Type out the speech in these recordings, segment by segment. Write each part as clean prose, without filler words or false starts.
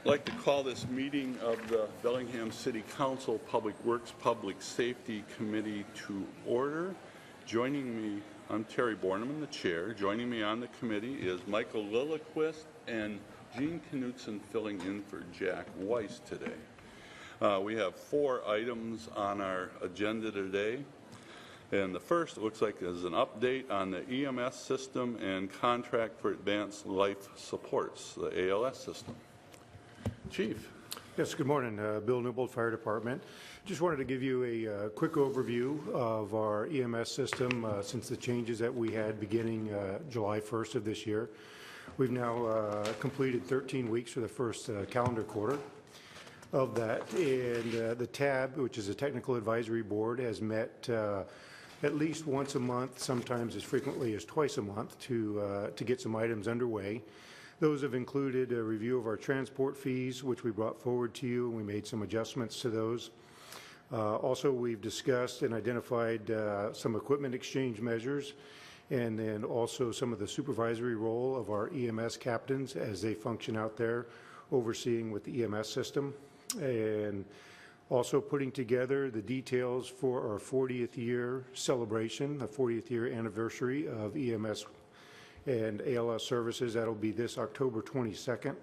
I'd like to call this meeting of the Bellingham City Council Public Works Public Safety Committee to order. Joining me, I'm Terry Borneman, the chair. Joining me on the committee is Michael Lilliquist and Gene Knutson filling in for Jack Weiss today. We have 4 items on our agenda today. And the first, it looks like, is an update on the EMS system and contract for advanced life supports, the ALS system. Chief. Yes, good morning. Bill Newbold, Fire Department. Just wanted to give you a quick overview of our EMS system since the changes that we had beginning July 1st of this year. We've now completed 13 weeks for the first calendar quarter of that, and the TAB, which is a Technical Advisory Board, has met at least once a month, sometimes as frequently as twice a month, to get some items underway. Those have included a review of our transport fees, which we brought forward to you, and we made some adjustments to those. Also, we've discussed and identified some equipment exchange measures, and then also some of the supervisory role of our EMS captains as they function out there, overseeing with the EMS system, and also putting together the details for our 40th year celebration, the 40th year anniversary of EMS and ALS services. That'll be this October 22nd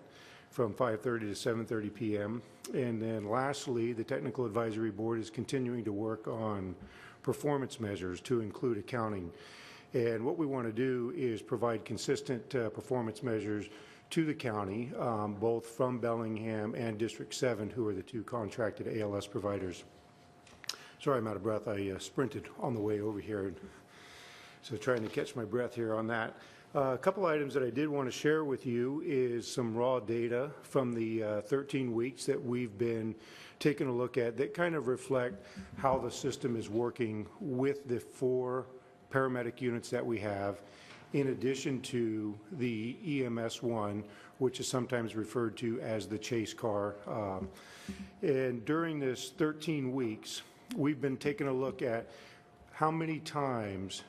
from 5:30 to 7:30 p.m. And then lastly, the Technical Advisory Board is continuing to work on performance measures to include accounting. And what we want to do is provide consistent performance measures to the county, both from Bellingham and District 7, who are the 2 contracted ALS providers. Sorry, I'm out of breath. I sprinted on the way over here, so trying to catch my breath here on that. A couple items that I did want to share with you is some raw data from the 13 weeks that we've been taking a look at that kind of reflect how the system is working with the 4 paramedic units that we have, in addition to the EMS1, which is sometimes referred to as the chase car. And during this 13 weeks, we've been taking a look at how many times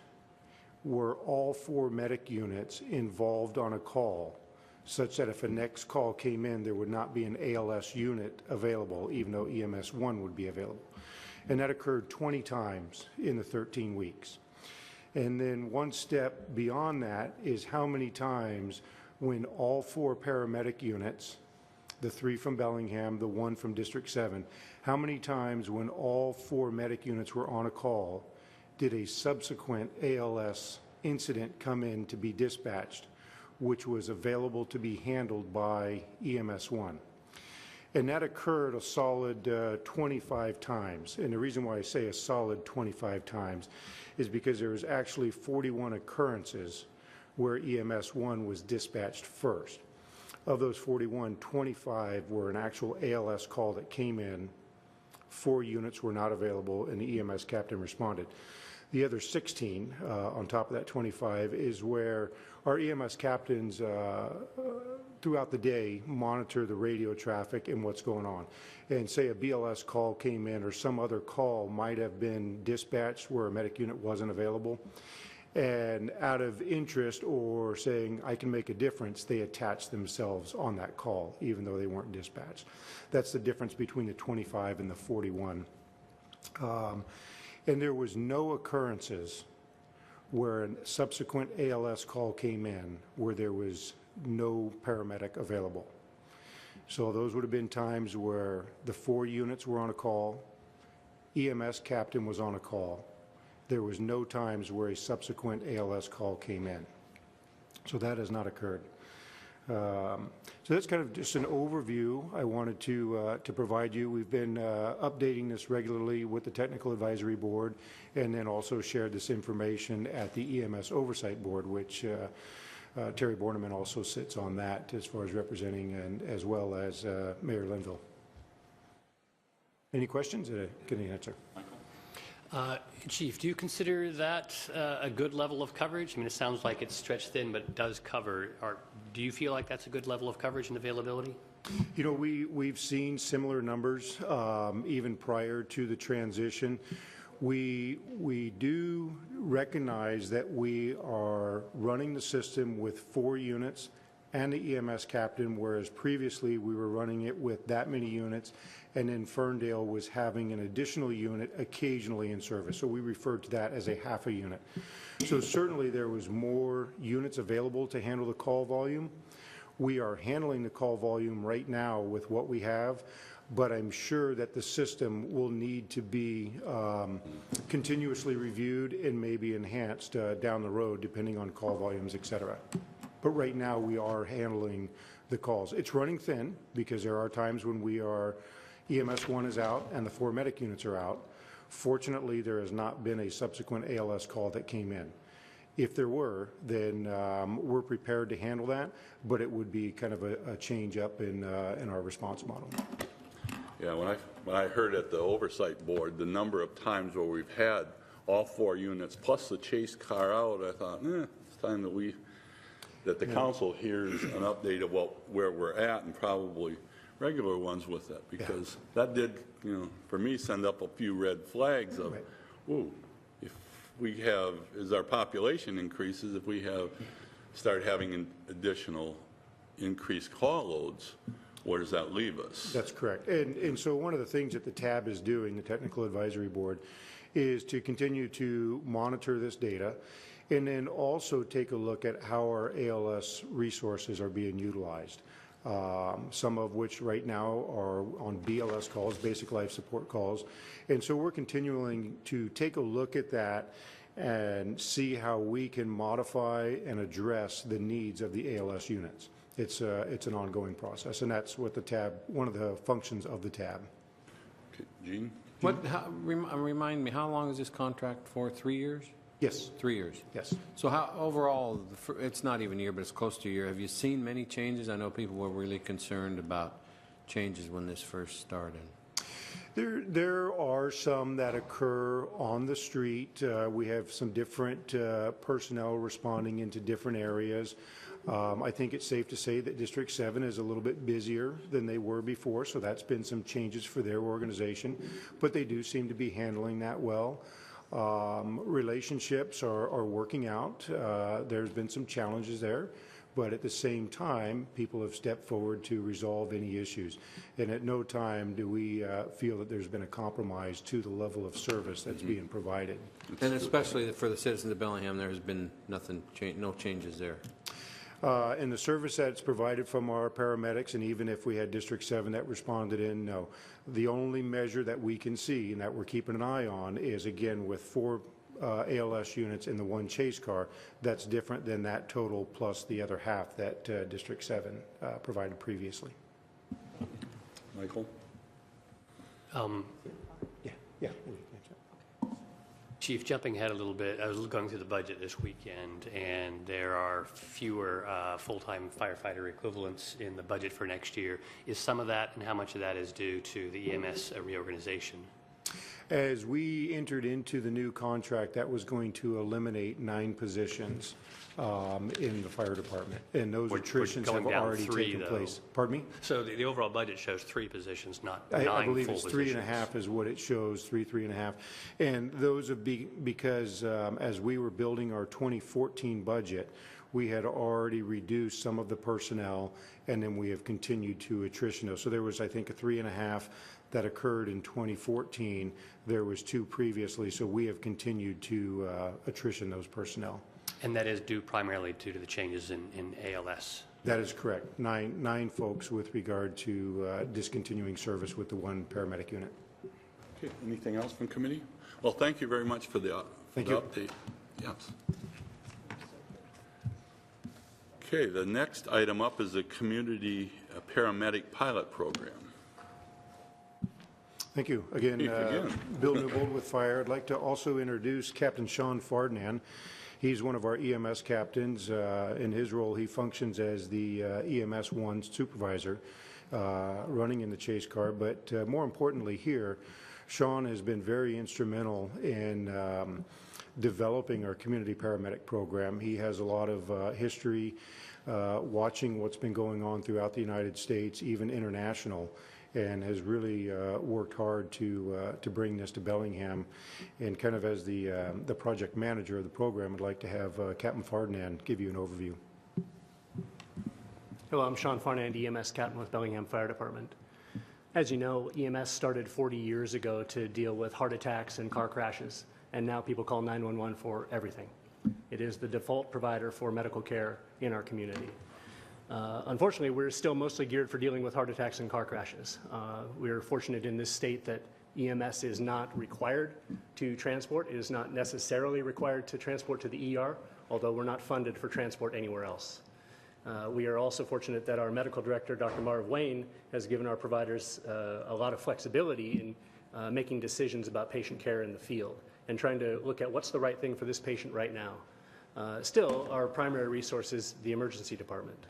were all 4 medic units involved on a call, such that if a next call came in, there would not be an ALS unit available, even though EMS1 would be available. And that occurred 20 times in the 13 weeks. And then one step beyond that is how many times when all 4 paramedic units, the 3 from Bellingham, the 1 from District 7, how many times when all 4 medic units were on a call did a subsequent ALS incident come in to be dispatched, which was available to be handled by EMS1. And that occurred a solid 25 times. And the reason why I say a solid 25 times is because there was actually 41 occurrences where EMS1 was dispatched first. Of those 41, 25 were an actual ALS call that came in, 4 units were not available, and the EMS captain responded. The other 16, on top of that 25, is where our EMS captains throughout the day monitor the radio traffic and what's going on. And say a BLS call came in or some other call might have been dispatched where a medic unit wasn't available. And out of interest or saying, I can make a difference, they attach themselves on that call, even though they weren't dispatched. That's the difference between the 25 and the 41. And there was no occurrences where a subsequent ALS call came in where there was no paramedic available. So those would have been times where the 4 units were on a call, EMS captain was on a call. There was no times where a subsequent ALS call came in. So that has not occurred. So that's kind of just an overview I wanted to provide you. We've been updating this regularly with the Technical Advisory Board, and then also shared this information at the EMS Oversight Board, which Terry Borneman also sits on that as far as representing, and as well as Mayor Linville. Any questions that I can answer? Chief, do you consider that a good level of coverage? I mean, it sounds like it's stretched thin, but it does cover. Do you feel like that's a good level of coverage and availability? You know, we've seen similar numbers even prior to the transition. We do recognize that we are running the system with 4 units and the EMS captain, whereas previously we were running it with that many units, and then Ferndale was having an additional unit occasionally in service. So we referred to that as a half a unit. So certainly there was more units available to handle the call volume. We are handling the call volume right now with what we have, but I'm sure that the system will need to be continuously reviewed and maybe enhanced down the road, depending on call volumes, et cetera. But right now, we are handling the calls. It's running thin because there are times when EMS 1 is out and the 4 medic units are out. Fortunately, there has not been a subsequent ALS call that came in. If there were, then we're prepared to handle that, but it would be kind of a change up in our response model. Yeah, when I heard at the oversight board the number of times where we've had all 4 units plus the chase car out, I thought, it's time that the council hears an update of where we're at, and probably regular ones with it, because that did, for me, send up a few red flags of, whoa, if we have, as our population increases, if we start having an additional increased call loads, where does that leave us? That's correct. And so one of the things that the TAB is doing, the Technical Advisory Board, is to continue to monitor this data and then also take a look at how our ALS resources are being utilized. Some of which right now are on BLS calls, basic life support calls. And so we're continuing to take a look at that and see how we can modify and address the needs of the ALS units. It's an ongoing process, and that's what the TAB, one of the functions of the TAB. Okay, Gene? Remind me, how long is this contract for? 3 years? Yes. 3 years? Yes. So how, overall, it's not even a year, but it's close to a year. Have you seen many changes? I know people were really concerned about changes when this first started. There are some that occur on the street. We have some different personnel responding into different areas. I think it's safe to say that District 7 is a little bit busier than they were before, so that's been some changes for their organization, but they do seem to be handling that well. Relationships are working out. There's been some challenges there, but at the same time, people have stepped forward to resolve any issues. And at no time do we feel that there's been a compromise to the level of service that's being provided. And especially for the citizens of Bellingham, there has been no changes there. And the service that's provided from our paramedics, and even if we had District 7 that responded in, no. The only measure that we can see and that we're keeping an eye on is, again, with 4 ALS units in the 1 chase car, that's different than that total plus the other half that District 7 provided previously. Michael? Yeah. Chief, jumping ahead a little bit, I was going through the budget this weekend, and there are fewer full-time firefighter equivalents in the budget for next year. Is some of that, and how much of that is due to the EMS reorganization? As we entered into the new contract, that was going to eliminate 9 positions in the fire department, and those attritions have already taken place. Pardon me? So the overall budget shows 3 positions, not 9 I believe full it's positions. 3.5 is what it shows, 3.5. And those would be because as we were building our 2014 budget, we had already reduced some of the personnel, and then we have continued to attrition those. So there was, I think, a 3.5 that occurred in 2014. There was 2 previously, so we have continued to attrition those personnel. And that is due primarily due to the changes in ALS? That is correct. Nine folks with regard to discontinuing service with the 1 paramedic unit. Okay, anything else from committee? Well, thank you very much for the update. Yes. Okay, the next item up is the community paramedic pilot program. Thank you. Again, Bill Newbold with Fire. I'd like to also introduce Captain Sean Fardnan. He's one of our EMS captains. In his role, he functions as the EMS 1 supervisor, running in the chase car. But more importantly here, Sean has been very instrumental in developing our community paramedic program. He has a lot of history watching what's been going on throughout the United States, even international, and has really worked hard to bring this to Bellingham. And kind of as the project manager of the program, I'd like to have Captain Fardnan give you an overview. Hello, I'm Sean Farnand, EMS captain with Bellingham Fire Department. As you know, EMS started 40 years ago to deal with heart attacks and car crashes, and now people call 911 for everything. It is the default provider for medical care in our community. Unfortunately, we're still mostly geared for dealing with heart attacks and car crashes. We're fortunate in this state that EMS is not required to transport. It is not necessarily required to transport to the ER, although we're not funded for transport anywhere else. We are also fortunate that our medical director, Dr. Marv Wayne, has given our providers a lot of flexibility in making decisions about patient care in the field and trying to look at what's the right thing for this patient right now. Still, our primary resource is the emergency department.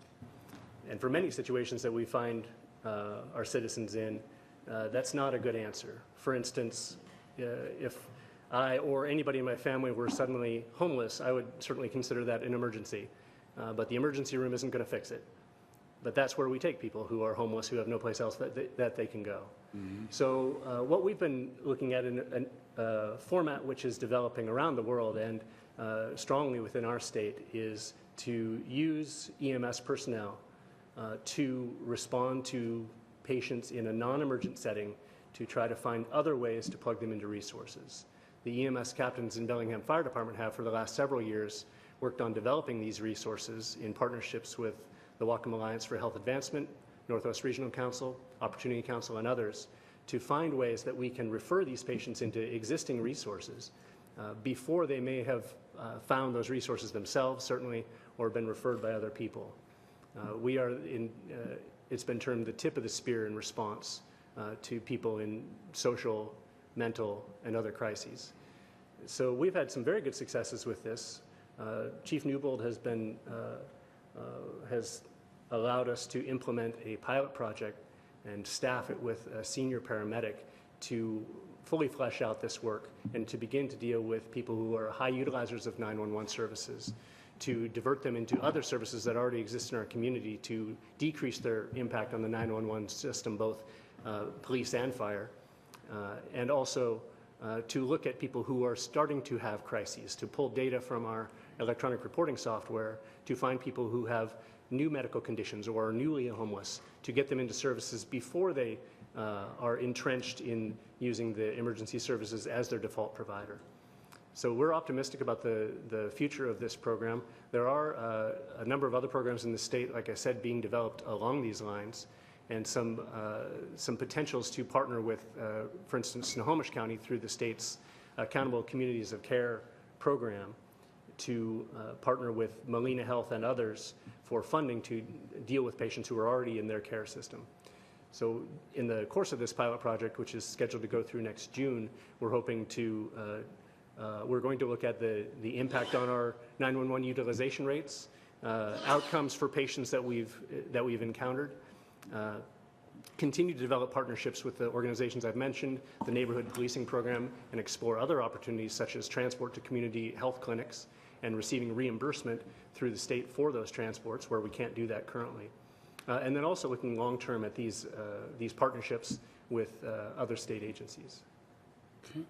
And for many situations that we find our citizens in, that's not a good answer. For instance, if I or anybody in my family were suddenly homeless, I would certainly consider that an emergency. But the emergency room isn't going to fix it. But that's where we take people who are homeless, who have no place else that they can go. Mm-hmm. So what we've been looking at in a format which is developing around the world and strongly within our state is to use EMS personnel to respond to patients in a non-emergent setting to try to find other ways to plug them into resources. The EMS captains in Bellingham Fire Department have, for the last several years, worked on developing these resources in partnerships with the Whatcom Alliance for Health Advancement, Northwest Regional Council, Opportunity Council, and others to find ways that we can refer these patients into existing resources before they may have found those resources themselves, certainly, or been referred by other people. We are it's been termed the tip of the spear in response to people in social, mental, and other crises. So we've had some very good successes with this. Chief Newbold has allowed us to implement a pilot project and staff it with a senior paramedic to fully flesh out this work and to begin to deal with people who are high utilizers of 911 services, to divert them into other services that already exist in our community to decrease their impact on the 911 system, both police and fire, and also to look at people who are starting to have crises, to pull data from our electronic reporting software to find people who have new medical conditions or are newly homeless, to get them into services before they are entrenched in using the emergency services as their default provider. So we're optimistic about the future of this program. There are a number of other programs in the state, like I said, being developed along these lines, and some potentials to partner with, for instance, Snohomish County through the state's Accountable Communities of Care program to partner with Molina Health and others for funding to deal with patients who are already in their care system. So in the course of this pilot project, which is scheduled to go through next June, we're hoping to we're going to look at the impact on our 911 utilization rates, outcomes for patients that we've encountered, continue to develop partnerships with the organizations I've mentioned, the neighborhood policing program, and explore other opportunities such as transport to community health clinics and receiving reimbursement through the state for those transports where we can't do that currently. And then also looking long-term at these partnerships with other state agencies. Okay.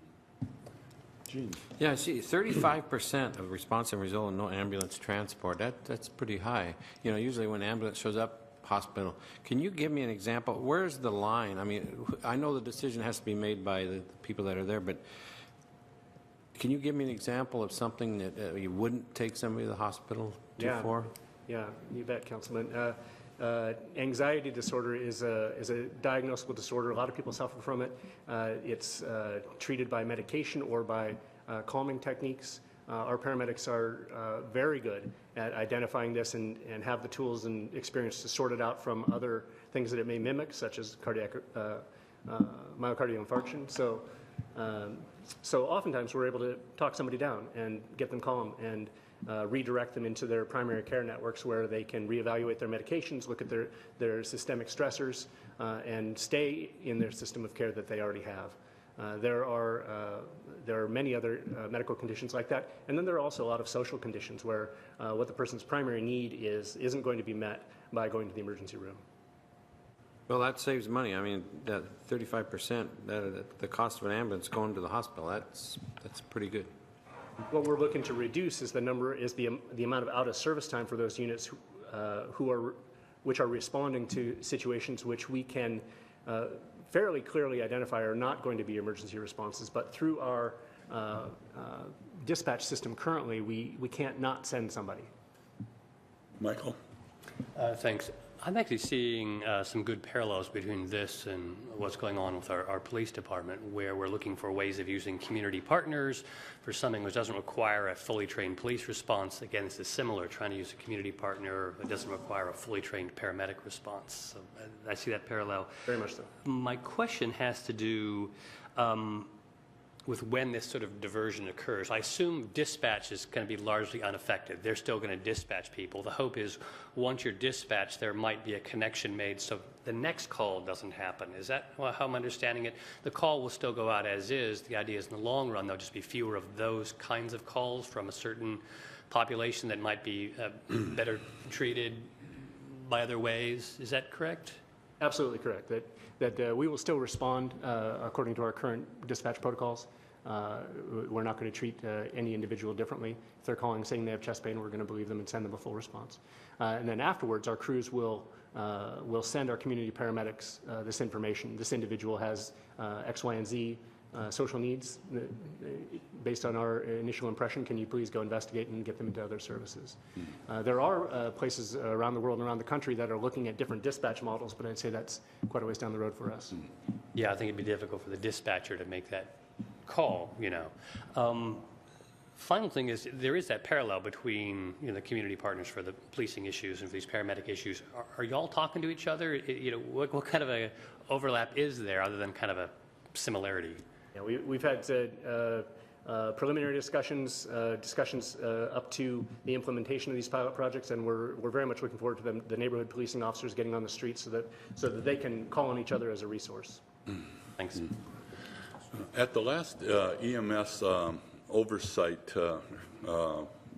Gene. Yeah, see, 35% of response and result in no ambulance transport, that's pretty high. You know, usually when ambulance shows up, hospital. Can you give me an example? Where's the line? I mean, I know the decision has to be made by the people that are there, but can you give me an example of something that you wouldn't take somebody to the hospital for? Yeah, you bet, Councilman. Anxiety disorder is a diagnosable disorder. A lot of people suffer from it. It's treated by medication or by calming techniques. Our paramedics are very good at identifying this and have the tools and experience to sort it out from other things that it may mimic, such as myocardial infarction. So oftentimes we're able to talk somebody down and get them calm and redirect them into their primary care networks where they can reevaluate their medications, look at their systemic stressors, and stay in their system of care that they already have. There are many other medical conditions like that, and then there are also a lot of social conditions where what the person's primary need isn't going to be met by going to the emergency room. Well, that saves money. I mean, that 35%, the cost of an ambulance going to the hospital, that's pretty good. What we're looking to reduce is the amount of out of service time for those units who are which are responding to situations which we can fairly clearly identify are not going to be emergency responses, but through our dispatch system currently, we can't not send somebody. Michael? Thanks. I'm actually seeing some good parallels between this and what's going on with our police department, where we're looking for ways of using community partners for something which doesn't require a fully trained police response. Again, this is similar, trying to use a community partner that doesn't require a fully trained paramedic response. So I see that parallel. Very much so. My question has to do with when this sort of diversion occurs. I assume dispatch is going to be largely unaffected. They're still going to dispatch people. The hope is once you're dispatched, there might be a connection made so the next call doesn't happen. Is that how I'm understanding it? The call will still go out as is. The idea is in the long run, there'll just be fewer of those kinds of calls from a certain population that might be better treated by other ways. Is that correct? Absolutely correct. That we will still respond according to our current dispatch protocols. We're not going to treat any individual differently. If they're calling saying they have chest pain, we're going to believe them and send them a full response. And then afterwards, our crews will send our community paramedics this information. This individual has X, Y, and Z social needs. Based on our initial impression, can you please go investigate and get them into other services? There are places around the world and around the country that are looking at different dispatch models, but I'd say that's quite a ways down the road for us. Yeah, I think it'd be difficult for the dispatcher to make that call, you know. Final thing is there is that parallel between the community partners for the policing issues and for these paramedic issues. Are y'all talking to each other? What kind of a overlap is there other than kind of a similarity? Yeah, we've had preliminary discussions up to the implementation of these pilot projects, and we're very much looking forward to the neighborhood policing officers getting on the streets so that they can call on each other as a resource. Thanks. At the last EMS Oversight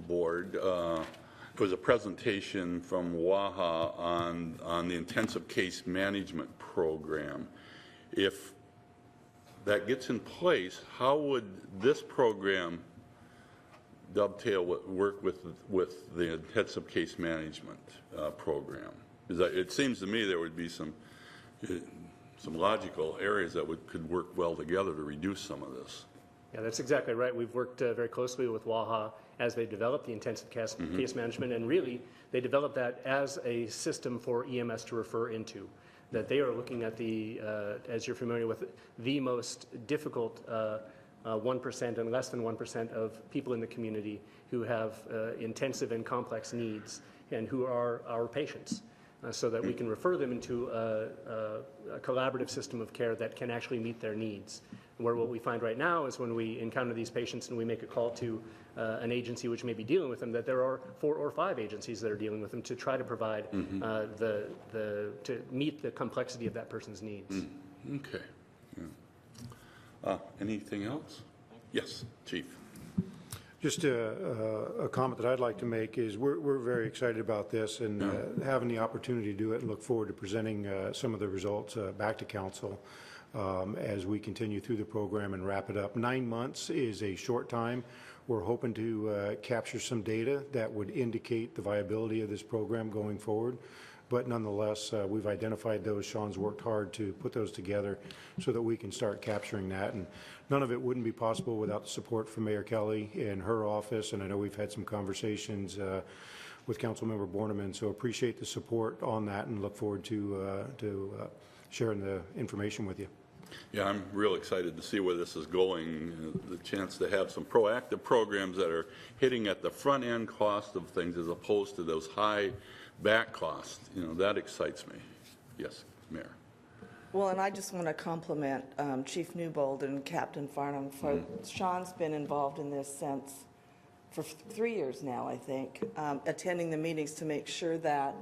Board, there was a presentation from WAHA on the intensive case management program. If that gets in place, how would this program dovetail work with the intensive case management program? It seems to me there would be some logical areas that could work well together to reduce some of this. Yeah, that's exactly right. We've worked very closely with WAHA as they developed the intensive case management, and really they developed that as a system for EMS to refer into. That they are looking at as you're familiar with, the most difficult 1% and less than 1% of people in the community who have intensive and complex needs and who are our patients. So that we can refer them into a collaborative system of care that can actually meet their needs. Where what we find right now is when we encounter these patients and we make a call to an agency which may be dealing with them, that there are 4 or 5 agencies that are dealing with them to try to provide to meet the complexity of that person's needs. Okay. Yeah. Anything else? Yes, Chief. Just a comment that I'd like to make is we're very excited about this and having the opportunity to do it, and look forward to presenting some of the results back to council as we continue through the program and wrap it up. 9 months is a short time. We're hoping to capture some data that would indicate the viability of this program going forward. But nonetheless, we've identified those. Sean's worked hard to put those together so that we can start capturing that. And none of it wouldn't be possible without the support from Mayor Kelly and her office. And I know we've had some conversations with Councilmember Borneman. So appreciate the support on that and look forward to sharing the information with you. Yeah, I'm real excited to see where this is going. The chance to have some proactive programs that are hitting at the front end cost of things as opposed to those high back costs. That excites me. Yes, Mayor. Well, and I just want to compliment Chief Newbold and Captain Farnham for Sean's been involved in this since for 3 years now, I think, attending the meetings to make sure that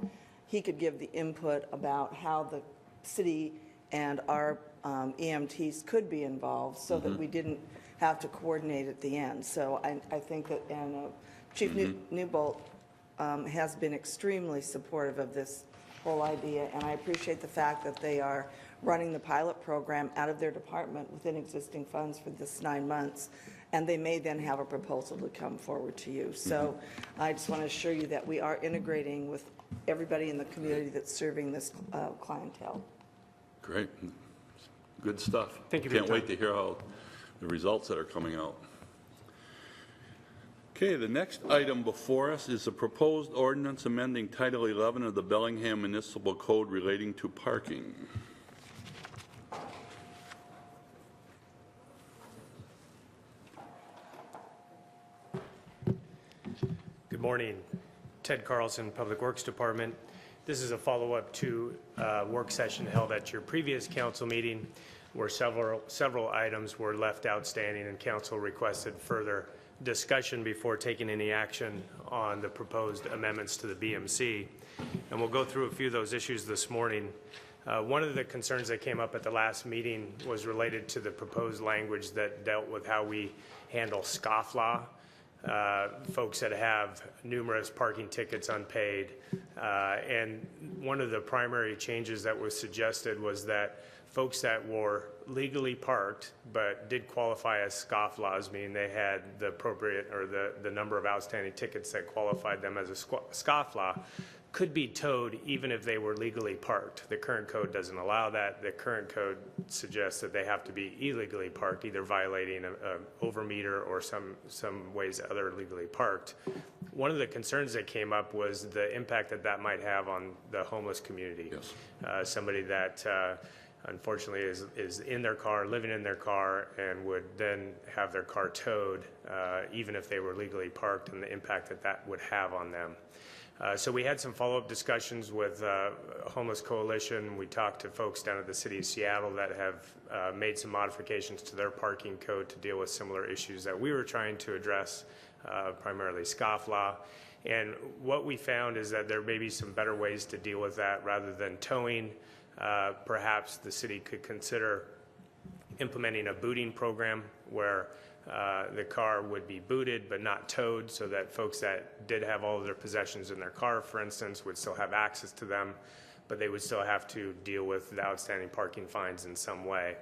he could give the input about how the city and our EMTs could be involved so that we didn't have to coordinate at the end. So I think that, and Chief Newbold has been extremely supportive of this whole idea, and I appreciate the fact that they are running the pilot program out of their department within existing funds for this 9 months, and they may then have a proposal to come forward to you. So I just want to assure you that we are integrating with everybody in the community that's serving this clientele. Great. Good stuff. Thank you for your Can't wait time. to hear how the results that are coming out. Okay, the next item before us is a proposed ordinance amending Title 11 of the Bellingham Municipal Code relating to parking. Good morning. Ted Carlson, Public Works Department. This is a follow-up to a work session held at your previous council meeting where several items were left outstanding and council requested further discussion before taking any action on the proposed amendments to the BMC. And we'll go through a few of those issues this morning. One of the concerns that came up at the last meeting was related to the proposed language that dealt with how we handle scofflaw. Folks that have numerous parking tickets unpaid. And one of the primary changes that was suggested was that folks that were legally parked but did qualify as scofflaws, meaning they had the appropriate or the number of outstanding tickets that qualified them as a scofflaw, could be towed even if they were legally parked. The current code doesn't allow that. The current code suggests that they have to be illegally parked, either violating an overmeter or some ways other legally parked. One of the concerns that came up was the impact that that might have on the homeless community. Yes. Somebody that unfortunately is in their car, living in their car, and would then have their car towed, even if they were legally parked, and the impact that that would have on them. So we had some follow-up discussions with Homeless Coalition. We talked to folks down at the City of Seattle that have made some modifications to their parking code to deal with similar issues that we were trying to address, primarily scofflaw. And what we found is that there may be some better ways to deal with that rather than towing. Perhaps the city could consider implementing a booting program where the car would be booted but not towed, so that folks that did have all of their possessions in their car, for instance, would still have access to them, but they would still have to deal with the outstanding parking fines in some way.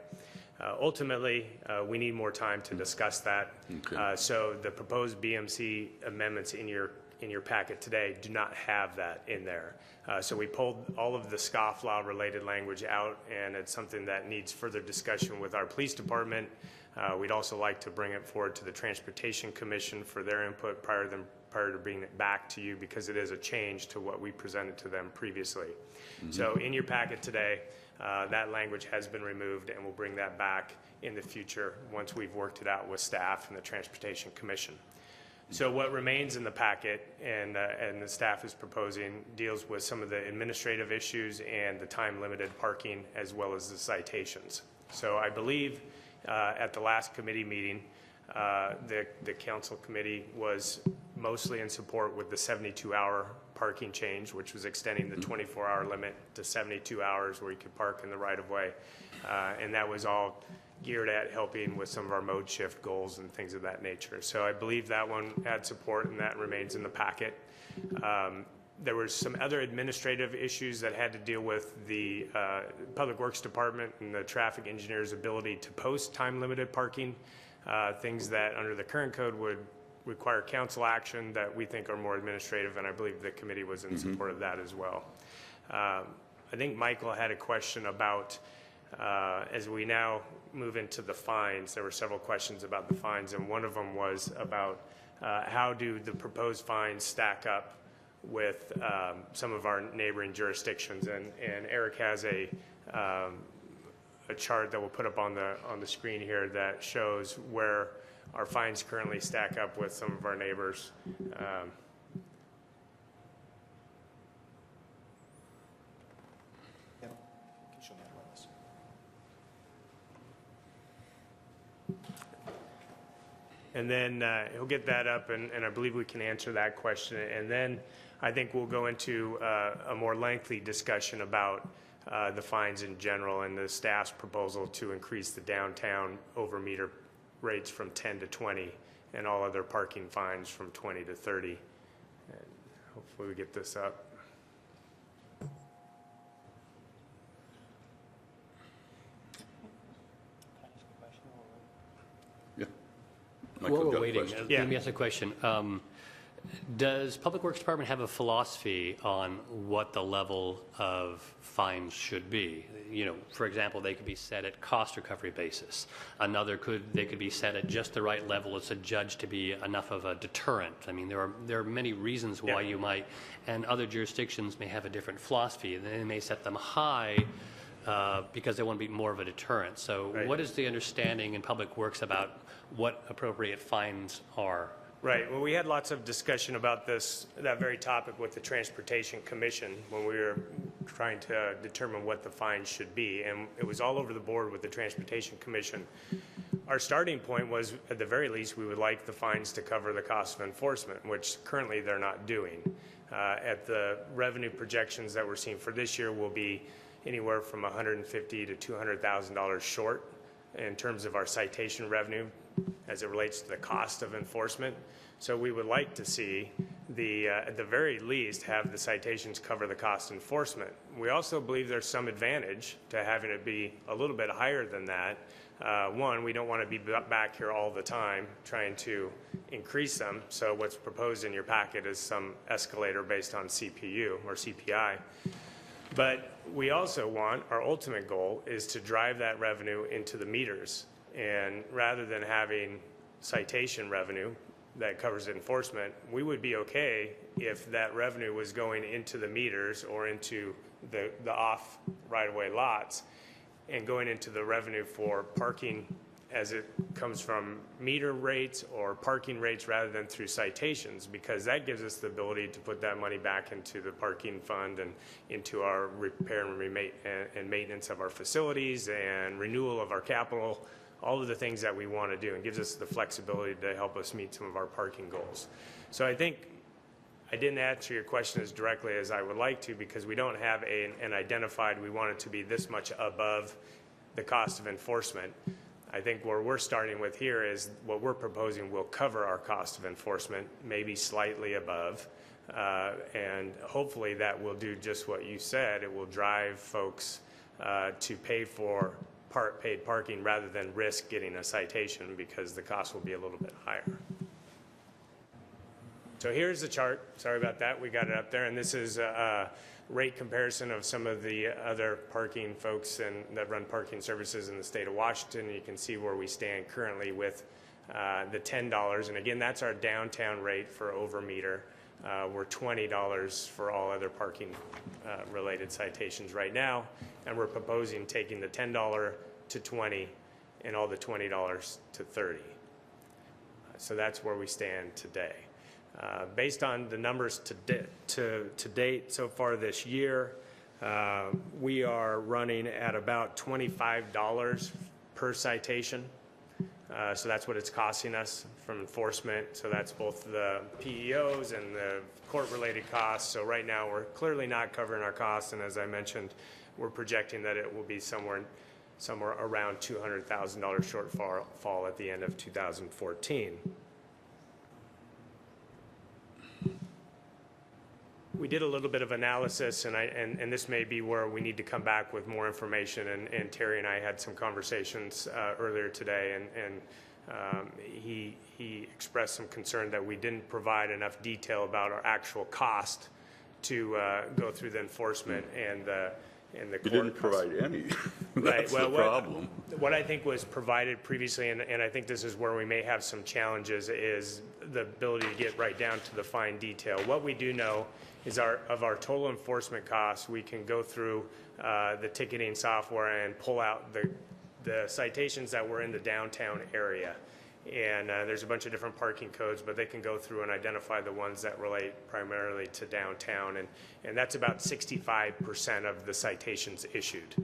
Ultimately, we need more time to discuss that. Okay. So the proposed BMC amendments in your packet today do not have that in there. So we pulled all of the scofflaw related language out, and it's something that needs further discussion with our police department. We'd also like to bring it forward to the Transportation Commission for their input prior to bringing it back to you, because it is a change to what we presented to them previously. So in your packet today, that language has been removed, and we'll bring that back in the future once we've worked it out with staff and the Transportation Commission. So what remains in the packet and the staff is proposing deals with some of the administrative issues and the time-limited parking, as well as the citations. So I believe at the last committee meeting, the council committee was mostly in support with the 72-hour parking change, which was extending the 24-hour limit to 72 hours where you could park in the right-of-way. And that was all geared at helping with some of our mode shift goals and things of that nature. So I believe that one had support, and that remains in the packet. There were some other administrative issues that had to deal with the Public Works Department and the traffic engineer's ability to post time-limited parking, things that under the current code would require council action that we think are more administrative, and I believe the committee was in support of that as well. I think Michael had a question about, as we now move into the fines, there were several questions about the fines, and one of them was about how do the proposed fines stack up with some of our neighboring jurisdictions, and Eric has a chart that we'll put up on the screen here that shows where our fines currently stack up with some of our neighbors. And then he'll get that up, and I believe we can answer that question. And then I think we'll go into a more lengthy discussion about the fines in general and the staff's proposal to increase the downtown overmeter rates from 10 to 20 and all other parking fines from 20 to 30. And hopefully we get this up. Yeah. While Michael, we're got a waiting, question? Yeah. let me ask a question. Does Public Works Department have a philosophy on what the level of fines should be? You know, for example, they could be set at cost recovery basis. They could be set at just the right level as a judge to be enough of a deterrent. I mean, there are many reasons why you might, and other jurisdictions may have a different philosophy. They may set them high because they want to be more of a deterrent. So what is the understanding in Public Works about what appropriate fines are? Right. Well, we had lots of discussion about that very topic with the Transportation Commission when we were trying to determine what the fines should be, and it was all over the board with the Transportation Commission. Our starting point was, at the very least, we would like the fines to cover the cost of enforcement, which currently they're not doing. At the revenue projections that we're seeing for this year will be anywhere from $150,000 to $200,000 short in terms of our citation revenue as it relates to the cost of enforcement. So we would like to see at the very least, have the citations cover the cost of enforcement. We also believe there's some advantage to having it be a little bit higher than that. One, we don't want to be back here all the time trying to increase them. So what's proposed in your packet is some escalator based on CPU or CPI. But we also want, our ultimate goal is to drive that revenue into the meters. And rather than having citation revenue that covers enforcement, we would be okay if that revenue was going into the meters or into the off right-of-way lots and going into the revenue for parking as it comes from meter rates or parking rates rather than through citations, because that gives us the ability to put that money back into the parking fund and into our repair and maintenance of our facilities and renewal of our capital, all of the things that we want to do, and gives us the flexibility to help us meet some of our parking goals. So I think I didn't answer your question as directly as I would like to, because we don't have an identified, we want it to be this much above the cost of enforcement. I think where we're starting with here is what we're proposing will cover our cost of enforcement, maybe slightly above, and hopefully that will do just what you said. It will drive folks to pay for paid parking rather than risk getting a citation, because the cost will be a little bit higher. So here's the chart. Sorry about that. We got it up there, and this is a rate comparison of some of the other parking folks that run parking services in the state of Washington. You can see where we stand currently with the $10, and again, that's our downtown rate for over meter. We're $20 for all other parking related citations right now, and we're proposing taking the $10 to $20 and all the $20 to $30. So that's where we stand today. Based on the numbers to date so far this year, we are running at about $25 per citation. So that's what it's costing us from enforcement. So that's both the PEOs and the court-related costs. So right now we're clearly not covering our costs, and as I mentioned, we're projecting that it will be somewhere around $200,000 shortfall at the end of 2014. We did a little bit of analysis, and this may be where we need to come back with more information, and Terry and I had some conversations earlier today, and he expressed some concern that we didn't provide enough detail about our actual cost to go through the enforcement and the court. You didn't provide any. That's right. Well, the problem. What I think was provided previously, and I think this is where we may have some challenges, is the ability to get right down to the fine detail. What we do know is of our total enforcement costs, we can go through the ticketing software and pull out the citations that were in the downtown area. And there's a bunch of different parking codes, but they can go through and identify the ones that relate primarily to downtown. And that's about 65% of the citations issued.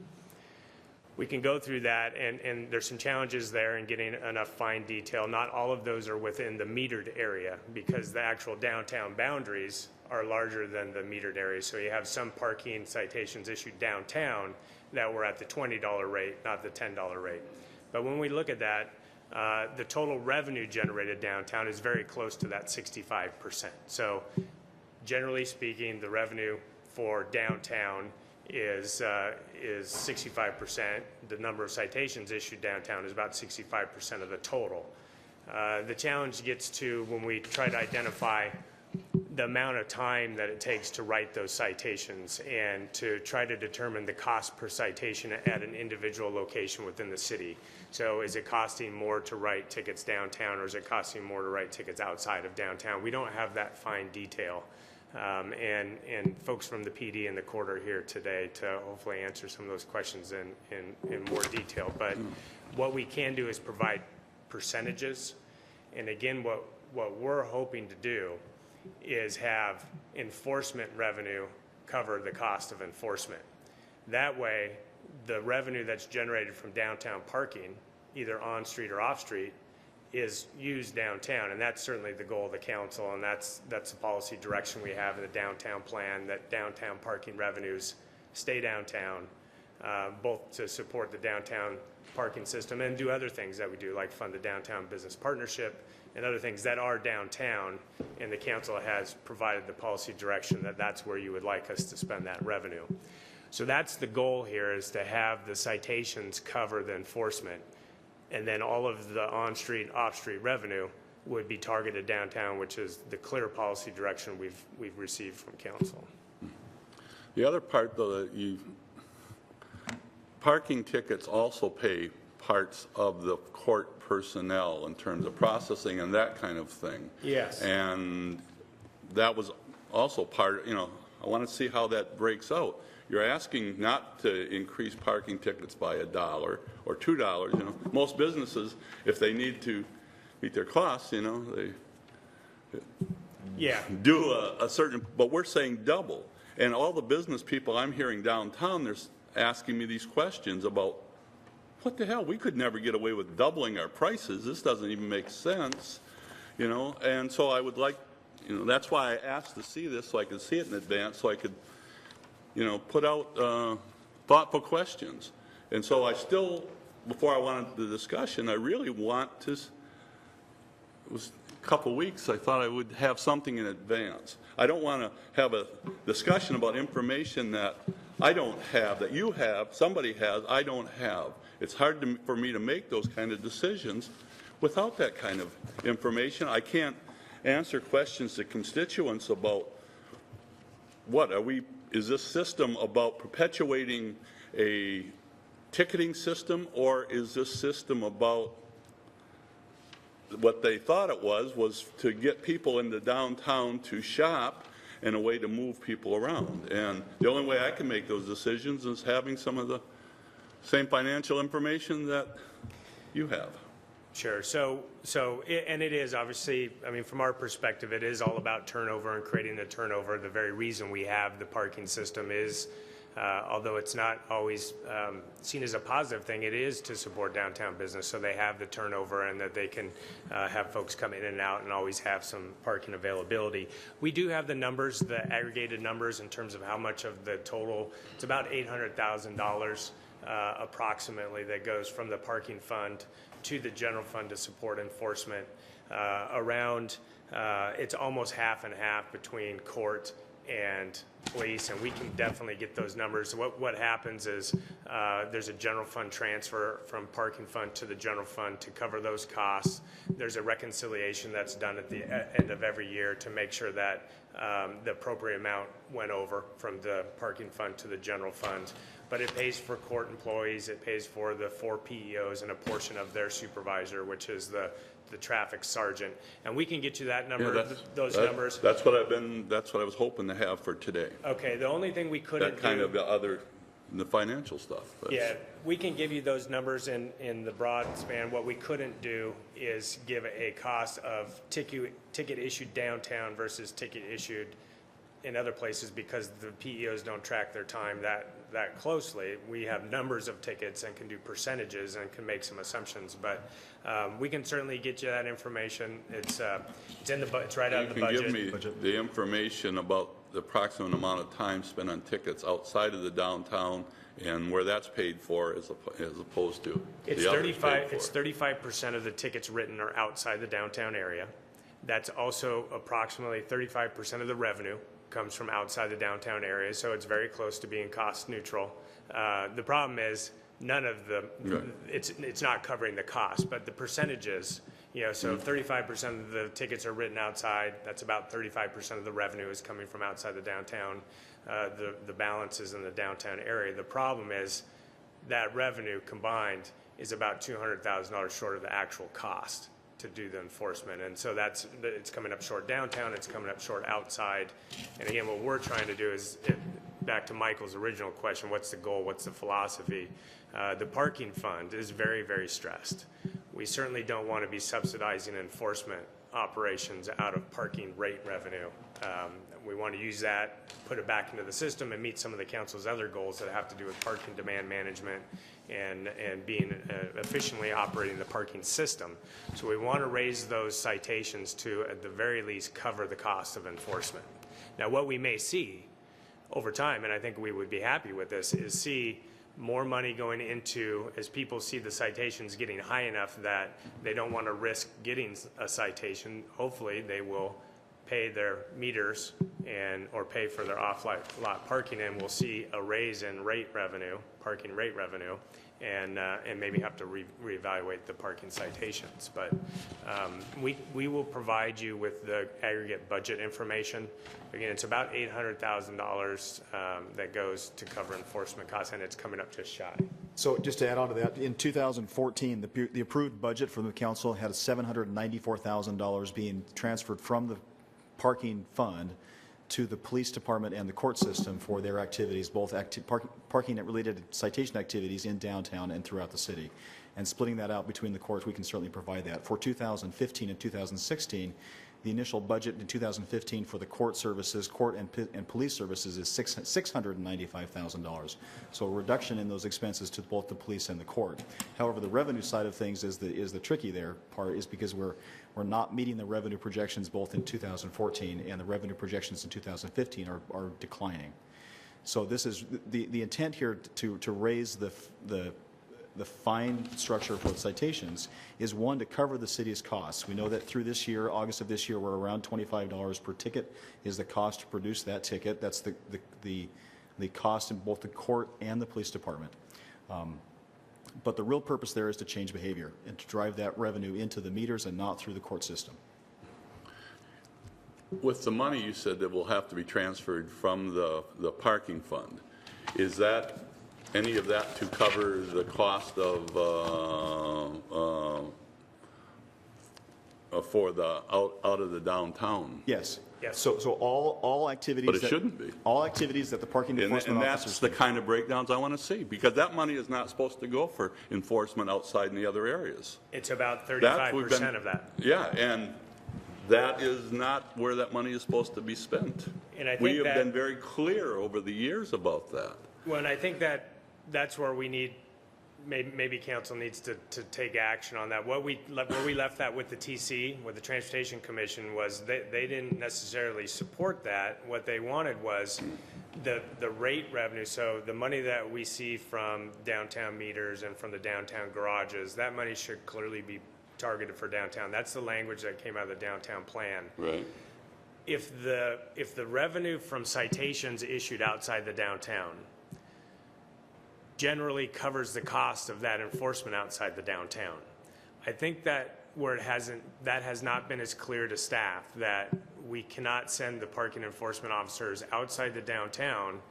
We can go through that, and there's some challenges there in getting enough fine detail. Not all of those are within the metered area, because the actual downtown boundaries are larger than the metered area. So you have some parking citations issued downtown that were at the $20 rate, not the $10 rate. But when we look at that, the total revenue generated downtown is very close to that 65%. So generally speaking, the revenue for downtown is 65%. The number of citations issued downtown is about 65% of the total. The challenge gets to when we try to identify the amount of time that it takes to write those citations and to try to determine the cost per citation at an individual location within the city. So is it costing more to write tickets downtown, or is it costing more to write tickets outside of downtown? We don't have that fine detail. And folks from the PD and the court are here today to hopefully answer some of those questions in more detail. But what we can do is provide percentages. And again, what we're hoping to do is have enforcement revenue cover the cost of enforcement. That way, the revenue that's generated from downtown parking, either on street or off street, is used downtown, and that's certainly the goal of the council, and that's the policy direction we have in the downtown plan, that downtown parking revenues stay downtown, both to support the downtown parking system and do other things that we do, like fund the downtown business partnership and other things that are downtown, and the council has provided the policy direction that that's where you would like us to spend that revenue. So that's the goal here, is to have the citations cover the enforcement, and then all of the on-street, off-street revenue would be targeted downtown, which is the clear policy direction we've received from council. The other part, though, that parking tickets also pay parts of the court personnel in terms of processing and that kind of thing. Yes. And that was also part, I want to see how that breaks out. You're asking not to increase parking tickets by $1 or $2. Most businesses, if they need to meet their costs, they do a certain, but we're saying double. And all the business people I'm hearing downtown, they're asking me these questions about, what the hell, we could never get away with doubling our prices. This doesn't even make sense, And so I would like, that's why I asked to see this, so I could see it in advance, so I could put out thoughtful questions. And so I still, before I wanted the discussion, I really want to, it was a couple weeks, I thought I would have something in advance. I don't want to have a discussion about information that I don't have, that you have, somebody has, I don't have. It's hard for me to make those kind of decisions without that kind of information. I can't answer questions to constituents about is this system about perpetuating a ticketing system, or is this system about what they thought it was to get people into downtown to shop and a way to move people around? And the only way I can make those decisions is having some of the same financial information that you have. Sure. And it is obviously, from our perspective, it is all about turnover and creating the turnover. The very reason we have the parking system is, although it's not always seen as a positive thing, it is to support downtown business, so they have the turnover and that they can have folks come in and out and always have some parking availability. We do have the numbers, the aggregated numbers in terms of how much of the total. It's about $800,000 approximately that goes from the parking fund to the general fund to support enforcement. It's almost half and half between court and police, and we can definitely get those numbers. What happens is there's a general fund transfer from parking fund to the general fund to cover those costs. There's a reconciliation that's done at the end of every year to make sure that the appropriate amount went over from the parking fund to the general fund. But it pays for court employees, it pays for the 4 PEOs and a portion of their supervisor, which is the traffic sergeant. And we can get you that number, those numbers. That's what I was hoping to have for today. Okay, the only thing we couldn't That kind of the financial stuff. Yeah, we can give you those numbers in the broad span. What we couldn't do is give a cost of ticket issued downtown versus ticket issued in other places, because the PEOs don't track their time that closely. We have numbers of tickets and can do percentages and can make some assumptions, but we can certainly get you that information. It's right out of the budget. You can give me the information about the approximate amount of time spent on tickets outside of the downtown and where that's paid for as opposed to It's the others paid for. It's 35% of the tickets written are outside the downtown area. That's also approximately 35% of the revenue comes from outside the downtown area, so it's very close to being cost neutral. The problem is none of the, it's not covering the cost, but the percentages So 35% of the tickets are written outside. That's about 35% of the revenue is coming from outside the downtown. The balance is in the downtown area. The problem is that revenue combined is about $200,000 short of the actual cost to do the enforcement. And so it's coming up short downtown, it's coming up short outside. And again, what we're trying to do is, back to Michael's original question, what's the goal, what's the philosophy? The parking fund is very, very stressed. We certainly don't want to be subsidizing enforcement operations out of parking rate revenue. We want to use that, put it back into the system, and meet some of the council's other goals that have to do with parking demand management and being efficiently operating the parking system. So we want to raise those citations to, at the very least, cover the cost of enforcement. Now, what we may see over time, and I think we would be happy with this, is see more money going into, as people see the citations getting high enough that they don't want to risk getting a citation, hopefully they will pay their meters or pay for their off-lot parking, and we'll see a raise in parking rate revenue, and maybe have to reevaluate the parking citations. But we will provide you with the aggregate budget information. Again, it's about $800,000 that goes to cover enforcement costs, and it's coming up just shy. So just to add on to that, in 2014, the approved budget from the council had $794,000 being transferred from the parking fund to the police department and the court system for their activities, both parking-related citation activities in downtown and throughout the city. And splitting that out between the courts, we can certainly provide that. For 2015 and 2016, the initial budget in 2015 for the court services, court and police services is $695,000. So a reduction in those expenses to both the police and the court. However, the revenue side of things is the tricky there part, is because we're not meeting the revenue projections both in 2014 and the revenue projections in 2015 are declining. So this is the intent here to raise the fine structure for the citations is, one, to cover the city's costs. We know that through this year, August of this year, we're around $25 per ticket is the cost to produce that ticket. That's the cost in both the court and the police department. But the real purpose there is to change behavior and to drive that revenue into the meters and not through the court system. With the money you said that will have to be transferred from the parking fund, is that any of that to cover the cost of for the out of the downtown? Yes. Yes. So all activities. But it shouldn't be. All activities that the parking enforcement And officers. that's the kind of breakdowns I want to see, because that money is not supposed to go for enforcement outside in the other areas. It's about That's- we've 35% been- of that. Yeah, and that is not where that money is supposed to be spent. And I think we have that- been very clear over the years about that. Well, and I think that's where we need, maybe council needs to take action on that. Where we left that with the TC, with the Transportation Commission, was they didn't necessarily support that. What they wanted was the rate revenue, so the money that we see from downtown meters and from the downtown garages, that money should clearly be targeted for downtown. That's the language that came out of the downtown plan. Right. If the revenue from citations issued outside the downtown generally covers the cost of that enforcement outside the downtown, I think that where that has not been as clear to staff, that we cannot send the parking enforcement officers outside the downtown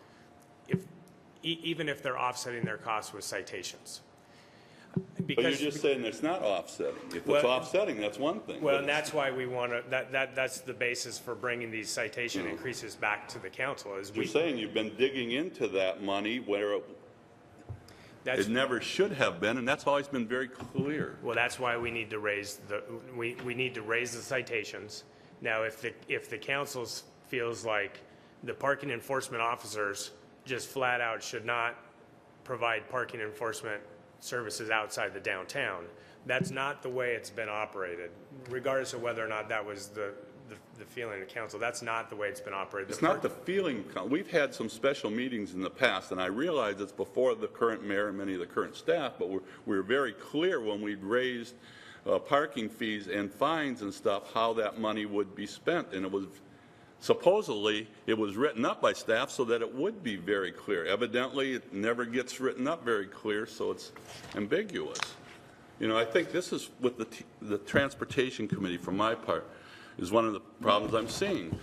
even if they're offsetting their costs with citations. But you're just saying it's not offsetting. If Well- it's offsetting, that's one thing. Well, and that's why we want to, that's the basis for bringing these citation increases back to the council, is You're saying you've been digging into that money where it never should have been, and that's always been very clear. Well, that's why we need to raise we need to raise the citations. Now, if the council feels like the parking enforcement officers just flat out should not provide parking enforcement services outside the downtown, that's not the way it's been operated, regardless of whether or not that was the feeling of council. That's not the way it's been operated. It's not the feeling. We've had some special meetings in the past, and I realize it's before the current mayor and many of the current staff, but we were very clear when we'd raised parking fees and fines and stuff, how that money would be spent. And it was supposedly, it was written up by staff so that it would be very clear. Evidently, it never gets written up very clear, so it's ambiguous. You know, I think this is with the Transportation Committee, for my part, is one of the problems I'm seeing.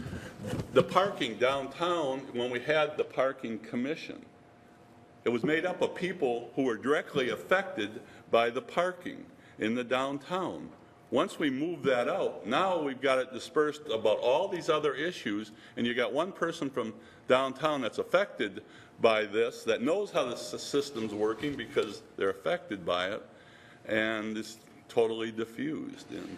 The parking downtown, when we had the parking commission, it was made up of people who were directly affected by the parking in the downtown. Once we move that out, now we've got it dispersed about all these other issues, and you got one person from downtown that's affected by this, that knows how the system's working because they're affected by it, and it's totally diffused. And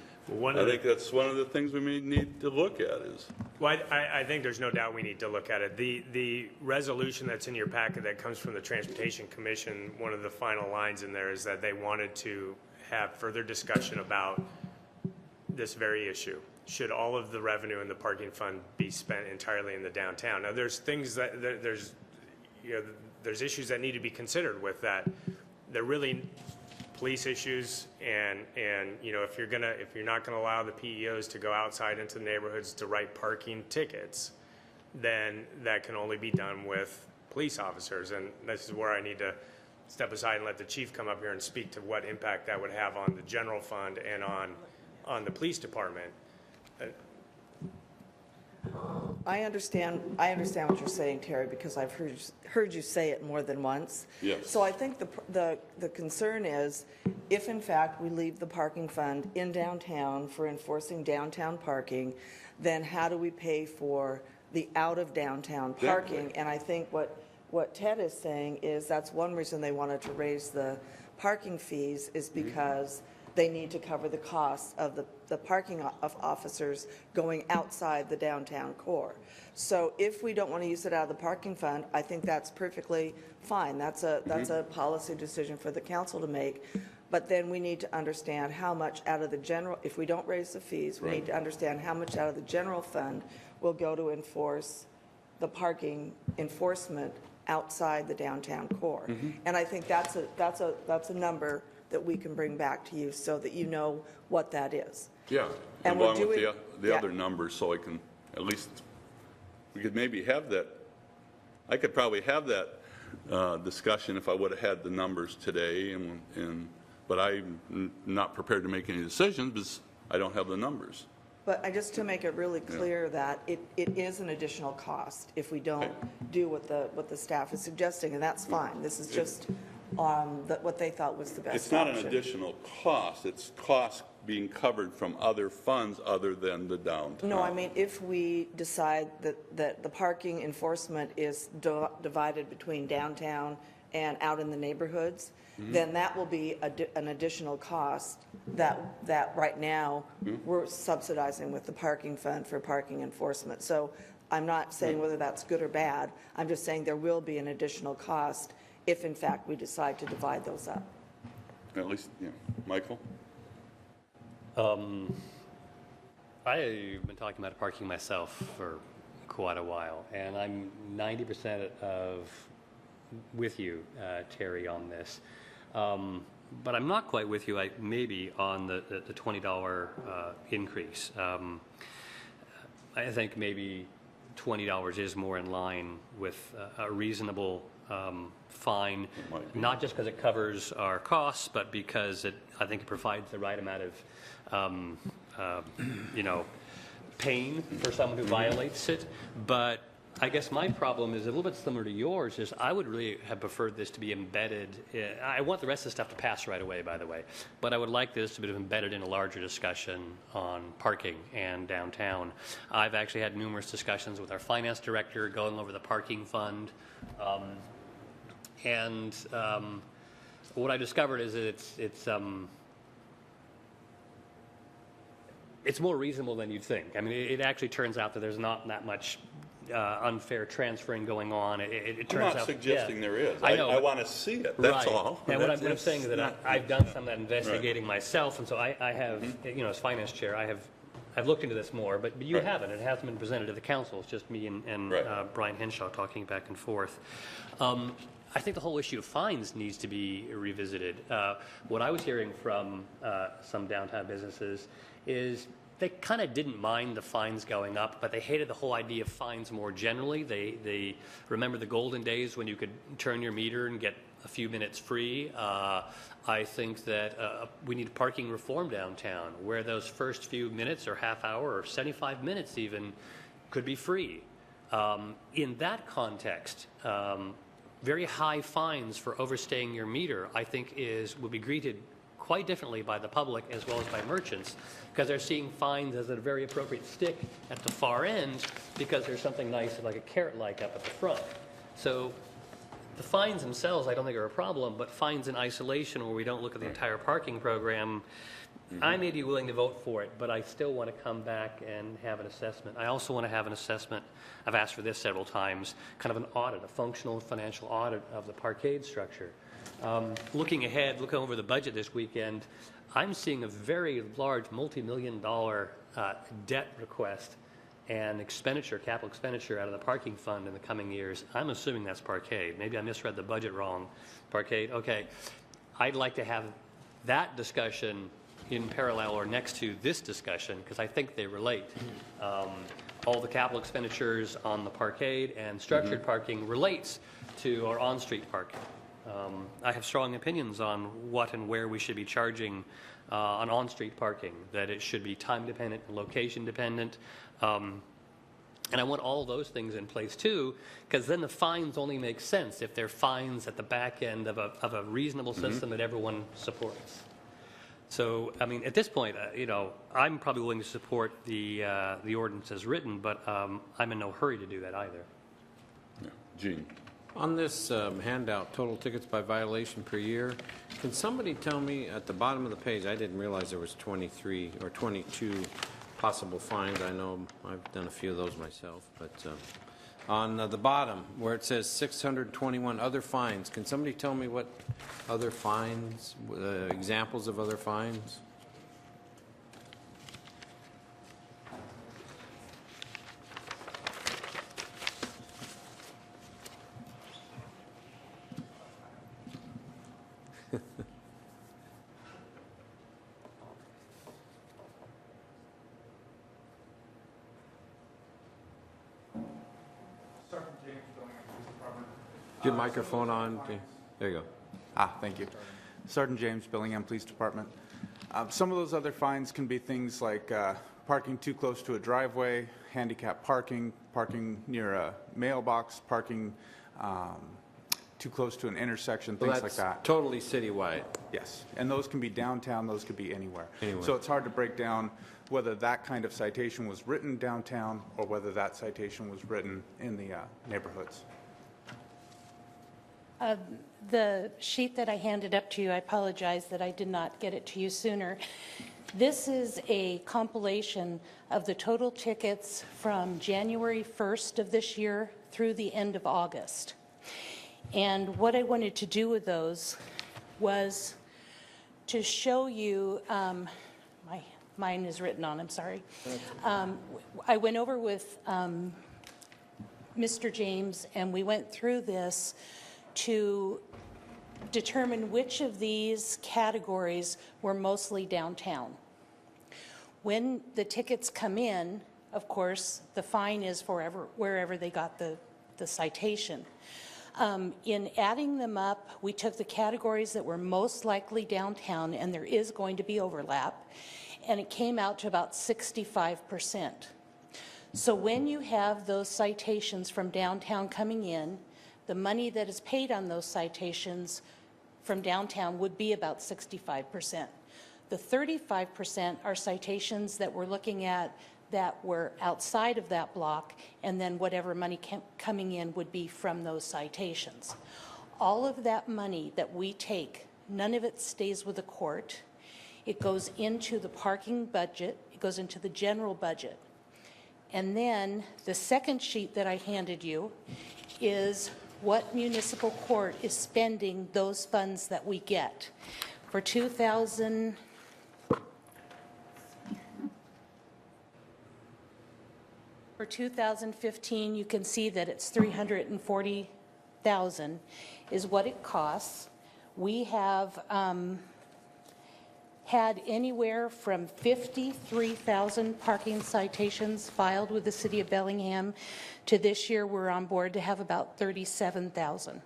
I think that's one of the things we may need to look at is. Well, I think there's no doubt we need to look at it. The resolution that's in your packet that comes from the Transportation Commission, one of the final lines in there is that they wanted to have further discussion about this very issue. Should all of the revenue in the parking fund be spent entirely in the downtown? Now, there's things that, there's issues that need to be considered with that. They're really police issues, and if you're not gonna allow the PEOs to go outside into the neighborhoods to write parking tickets, then that can only be done with police officers. And this is where I need to step aside and let the chief come up here and speak to what impact that would have on the general fund and on the police department. I understand what you're saying, Terry, because I've heard you say it more than once. Yes. So I think the concern is, if in fact we leave the parking fund in downtown for enforcing downtown parking, then how do we pay for the out of downtown parking? Exactly. And I think what Ted is saying is that's one reason they wanted to raise the parking fees, is because they need to cover the costs of the parking of officers going outside the downtown core. So if we don't want to use it out of the parking fund, I think that's perfectly fine. That's a policy decision for the council to make. But then we need to understand how much out of the general, if we don't raise the fees, we need to understand how much out of the general fund will go to enforce the parking enforcement outside the downtown core. And I think that's a number that we can bring back to you so that you know what that is. Yeah, And we're along with doing- the yeah. other numbers, so I can, at least, we could maybe have that, I could probably have that discussion if I would have had the numbers today, but I'm not prepared to make any decisions because I don't have the numbers. But just to make it really clear that it is an additional cost if we don't do what the staff is suggesting, and that's fine. This is just what they thought was the best It's not an option. additional cost, it's cost being covered from other funds other than the downtown. No, I mean, if we decide that the parking enforcement is divided between downtown and out in the neighborhoods, then that will be an additional cost that right now we're subsidizing with the parking fund for parking enforcement. So I'm not saying whether that's good or bad. I'm just saying there will be an additional cost if in fact we decide to divide those up. At least, Michael? I've been talking about parking myself for quite a while, and I'm 90% with you, Terry, on this. But I'm not quite with you, maybe, on the $20 increase. I think maybe $20 is more in line with a reasonable fine, not just because it covers our costs, but because I think it provides the right amount of, pain for someone who violates it. But I guess my problem is a little bit similar to yours, is I would really have preferred this to be embedded. I want the rest of the stuff to pass right away, by the way, but I would like this to be embedded in a larger discussion on parking and downtown. I've actually had numerous discussions with our finance director going over the parking fund. And what I discovered is that it's more reasonable than you'd think. I mean, it actually turns out that there's not that much unfair transferring going on. It turns out. I'm not suggesting there is. I know. I want to see it, that's Right. all. And what I'm saying is that I've done some of that investigating myself, and so I have, as finance chair, I've looked into this more, but you haven't. It hasn't been presented to the council. It's just me and Brian Henshaw talking back and forth. I think the whole issue of fines needs to be revisited. What I was hearing from some downtown businesses is they kind of didn't mind the fines going up, but they hated the whole idea of fines more generally. They remember the golden days when you could turn your meter and get a few minutes free. I think that we need parking reform downtown, where those first few minutes or half hour or 75 minutes even could be free. In that context, very high fines for overstaying your meter, I think, would be greeted quite differently by the public as well as by merchants, because they're seeing fines as a very appropriate stick at the far end, because there's something nice like a carrot-like up at the front. So the fines themselves I don't think are a problem, but fines in isolation where we don't look at the entire parking program, I may be willing to vote for it, but I still want to come back and have an assessment. I also want to have an assessment, I've asked for this several times, kind of an audit, a functional financial audit of the parkade structure. Looking ahead, looking over the budget this weekend, I'm seeing a very large multi-million-dollar debt request and expenditure, capital expenditure out of the parking fund in the coming years. I'm assuming that's parkade. Maybe I misread the budget wrong. Parkade, okay. I'd like to have that discussion in parallel or next to this discussion, because I think they relate. All the capital expenditures on the parkade and structured parking relates to our on-street parking. I have strong opinions on what and where we should be charging on on-street parking, that it should be time-dependent and location-dependent. And I want all those things in place too, because then the fines only make sense if they're fines at the back end of a reasonable system that everyone supports. So, I mean, at this point, I'm probably willing to support the ordinance as written, but I'm in no hurry to do that either. Yeah. Gene? On this handout, total tickets by violation per year, can somebody tell me at the bottom of the page, I didn't realize there was 23 or 22 possible fines. I know I've done a few of those myself, but on the bottom where it says 621 other fines, can somebody tell me what other fines, examples of other fines? Your microphone on. There you go. Thank you. Sergeant James, Bellingham Police Department. Some of those other fines can be things like parking too close to a driveway, handicap parking, parking near a mailbox, parking too close to an intersection, things like that. Totally citywide. Yes, and those can be downtown, those could be anywhere. Anywhere. So it's hard to break down whether that kind of citation was written downtown or whether that citation was written in the neighborhoods. The sheet that I handed up to you, I apologize that I did not get it to you sooner. This is a compilation of the total tickets from January 1st of this year through the end of August. And what I wanted to do with those was to show you, mine is written on, I'm sorry. I went over with Mr. James and we went through this to determine which of these categories were mostly downtown. When the tickets come in, of course, the fine is for wherever they got the citation. In adding them up, we took the categories that were most likely downtown, and there is going to be overlap, and it came out to about 65%. So when you have those citations from downtown coming in, the money that is paid on those citations from downtown would be about 65%. The 35% are citations that we're looking at that were outside of that block, and then whatever money coming in would be from those citations. All of that money that we take, none of it stays with the court. It goes into the parking budget. It goes into the general budget. And then the second sheet that I handed you is what municipal court is spending those funds that we get. For 2015, you can see that it's $340,000 is what it costs. We have had anywhere from 53,000 parking citations filed with the City of Bellingham to this year we're on board to have about 37,000.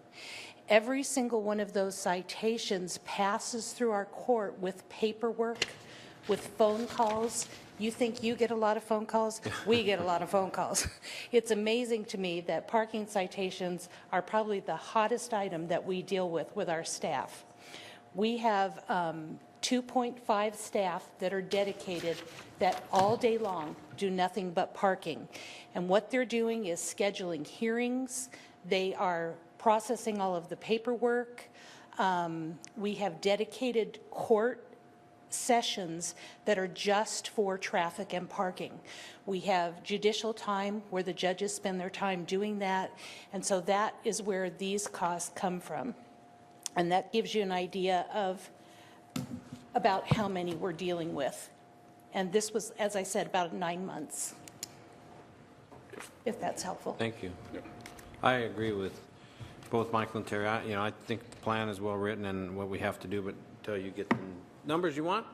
every single one of those citations passes through our court with paperwork, with phone calls. You think you get a lot of phone calls? We get a lot of phone calls. It's amazing to me that parking citations are probably the hottest item that we deal with our staff. We have 2.5 staff that are dedicated that all day long do nothing but parking. And what they're doing is scheduling hearings. They are processing all of the paperwork. We have dedicated court sessions that are just for traffic and parking. We have judicial time where the judges spend their time doing that, and so that is where these costs come from. And that gives you an idea of about how many we're dealing with. And this was, as I said, about 9 months, if that's helpful. Thank you. I agree with both Michael and Terry. I think the plan is well written and what we have to do, but until you get the numbers you want,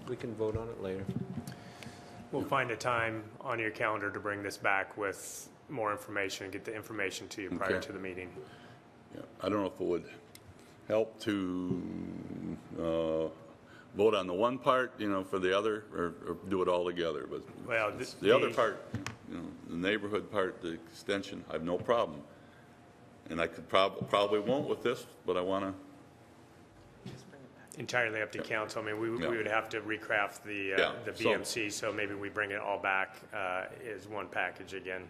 we can vote on it later. We'll find a time on your calendar to bring this back with more information and get the information to you prior Okay. to the meeting. Yeah, I don't know if it would help to vote on the one part, for the other, or do it all together, but Well, the other part, the neighborhood part, the extension, I have no problem. And I could probably won't with this, but I want to, Entirely up to council. I mean, we Yeah. would have to recraft the Yeah, the so- BMC, so maybe we bring it all back as one package again.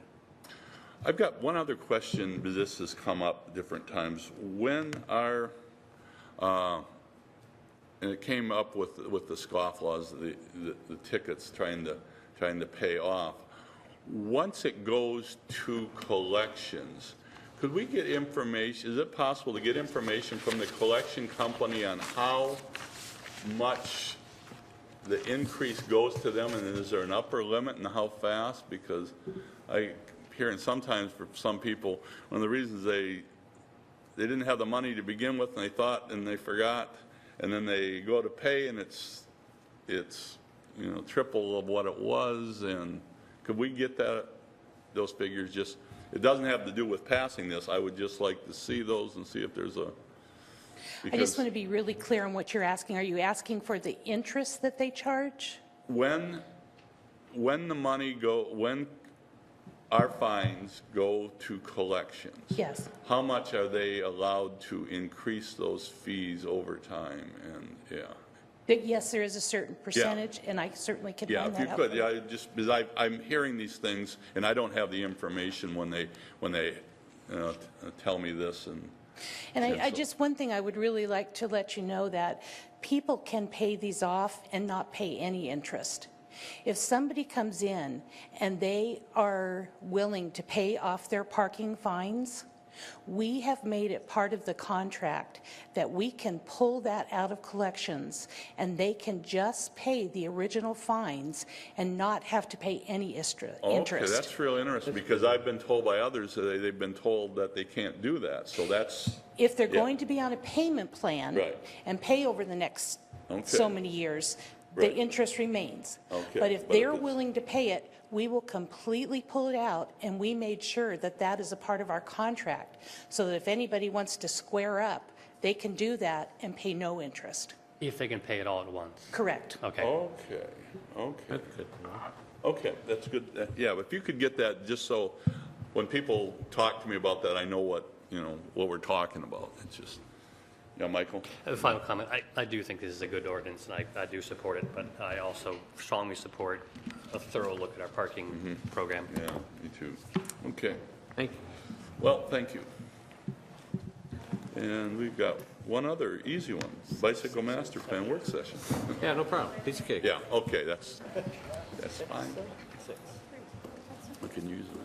I've got one other question, because this has come up different times. When our, and it came up with the scofflaws, the tickets trying to pay off. Once it goes to collections, could we get information, is it possible to get information from the collection company on how much the increase goes to them, and is there an upper limit and how fast? Because I hearing sometimes for some people, one of the reasons they didn't have the money to begin with, and they thought, and they forgot, and then they go to pay, and it's triple of what it was. And could we get those figures? Just, it doesn't have to do with passing this. I would just like to see those and see if there's a. I just want to be really clear on what you're asking. Are you asking for the interest that they charge? When our fines go to collections. Yes. How much are they allowed to increase those fees over time? And, Yes, there is a certain percentage, and I certainly can Yeah, find if you that out. could, yeah, just because I'm hearing these things, and I don't have the information when they tell me this. And I so- just, one thing I would really like to let you know that people can pay these off and not pay any interest. If somebody comes in and they are willing to pay off their parking fines, we have made it part of the contract that we can pull that out of collections and they can just pay the original fines and not have to pay any interest. Okay, that's real interesting, because I've been told by others that they've been told that they can't do that, so that's, If they're Yeah. going to be on a payment plan Right. and pay over the next Okay. so many years, the Right. interest remains. Okay, But if but if they're it's- willing to pay it, we will completely pull it out, and we made sure that that is a part of our contract, so that if anybody wants to square up, they can do that and pay no interest. If they can pay it all at once. Correct. Okay. okay. That's good to know. Okay, that's good. Yeah, if you could get that, just so when people talk to me about that, I know what we're talking about. It's just, Michael? A final comment. I do think this is a good ordinance, and I do support it, but I also strongly support a thorough look at our parking program. Yeah, me too. Okay. Thank you. Well, thank you. And we've got one other easy one, bicycle master plan work session. Yeah, no problem. Piece of cake. Yeah, okay, that's fine. We can use it.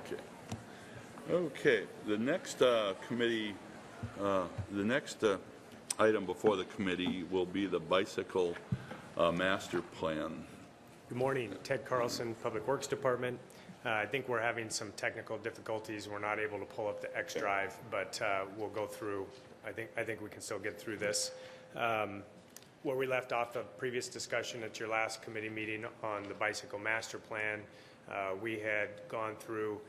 Okay. Okay, the next item before the committee will be the bicycle master plan. Good morning, Ted Carlson, Public Works Department. I think we're having some technical difficulties. We're not able to pull up the X drive, but we'll go through. I think we can still get through this. Where we left off the previous discussion at your last committee meeting on the bicycle master plan, we had gone through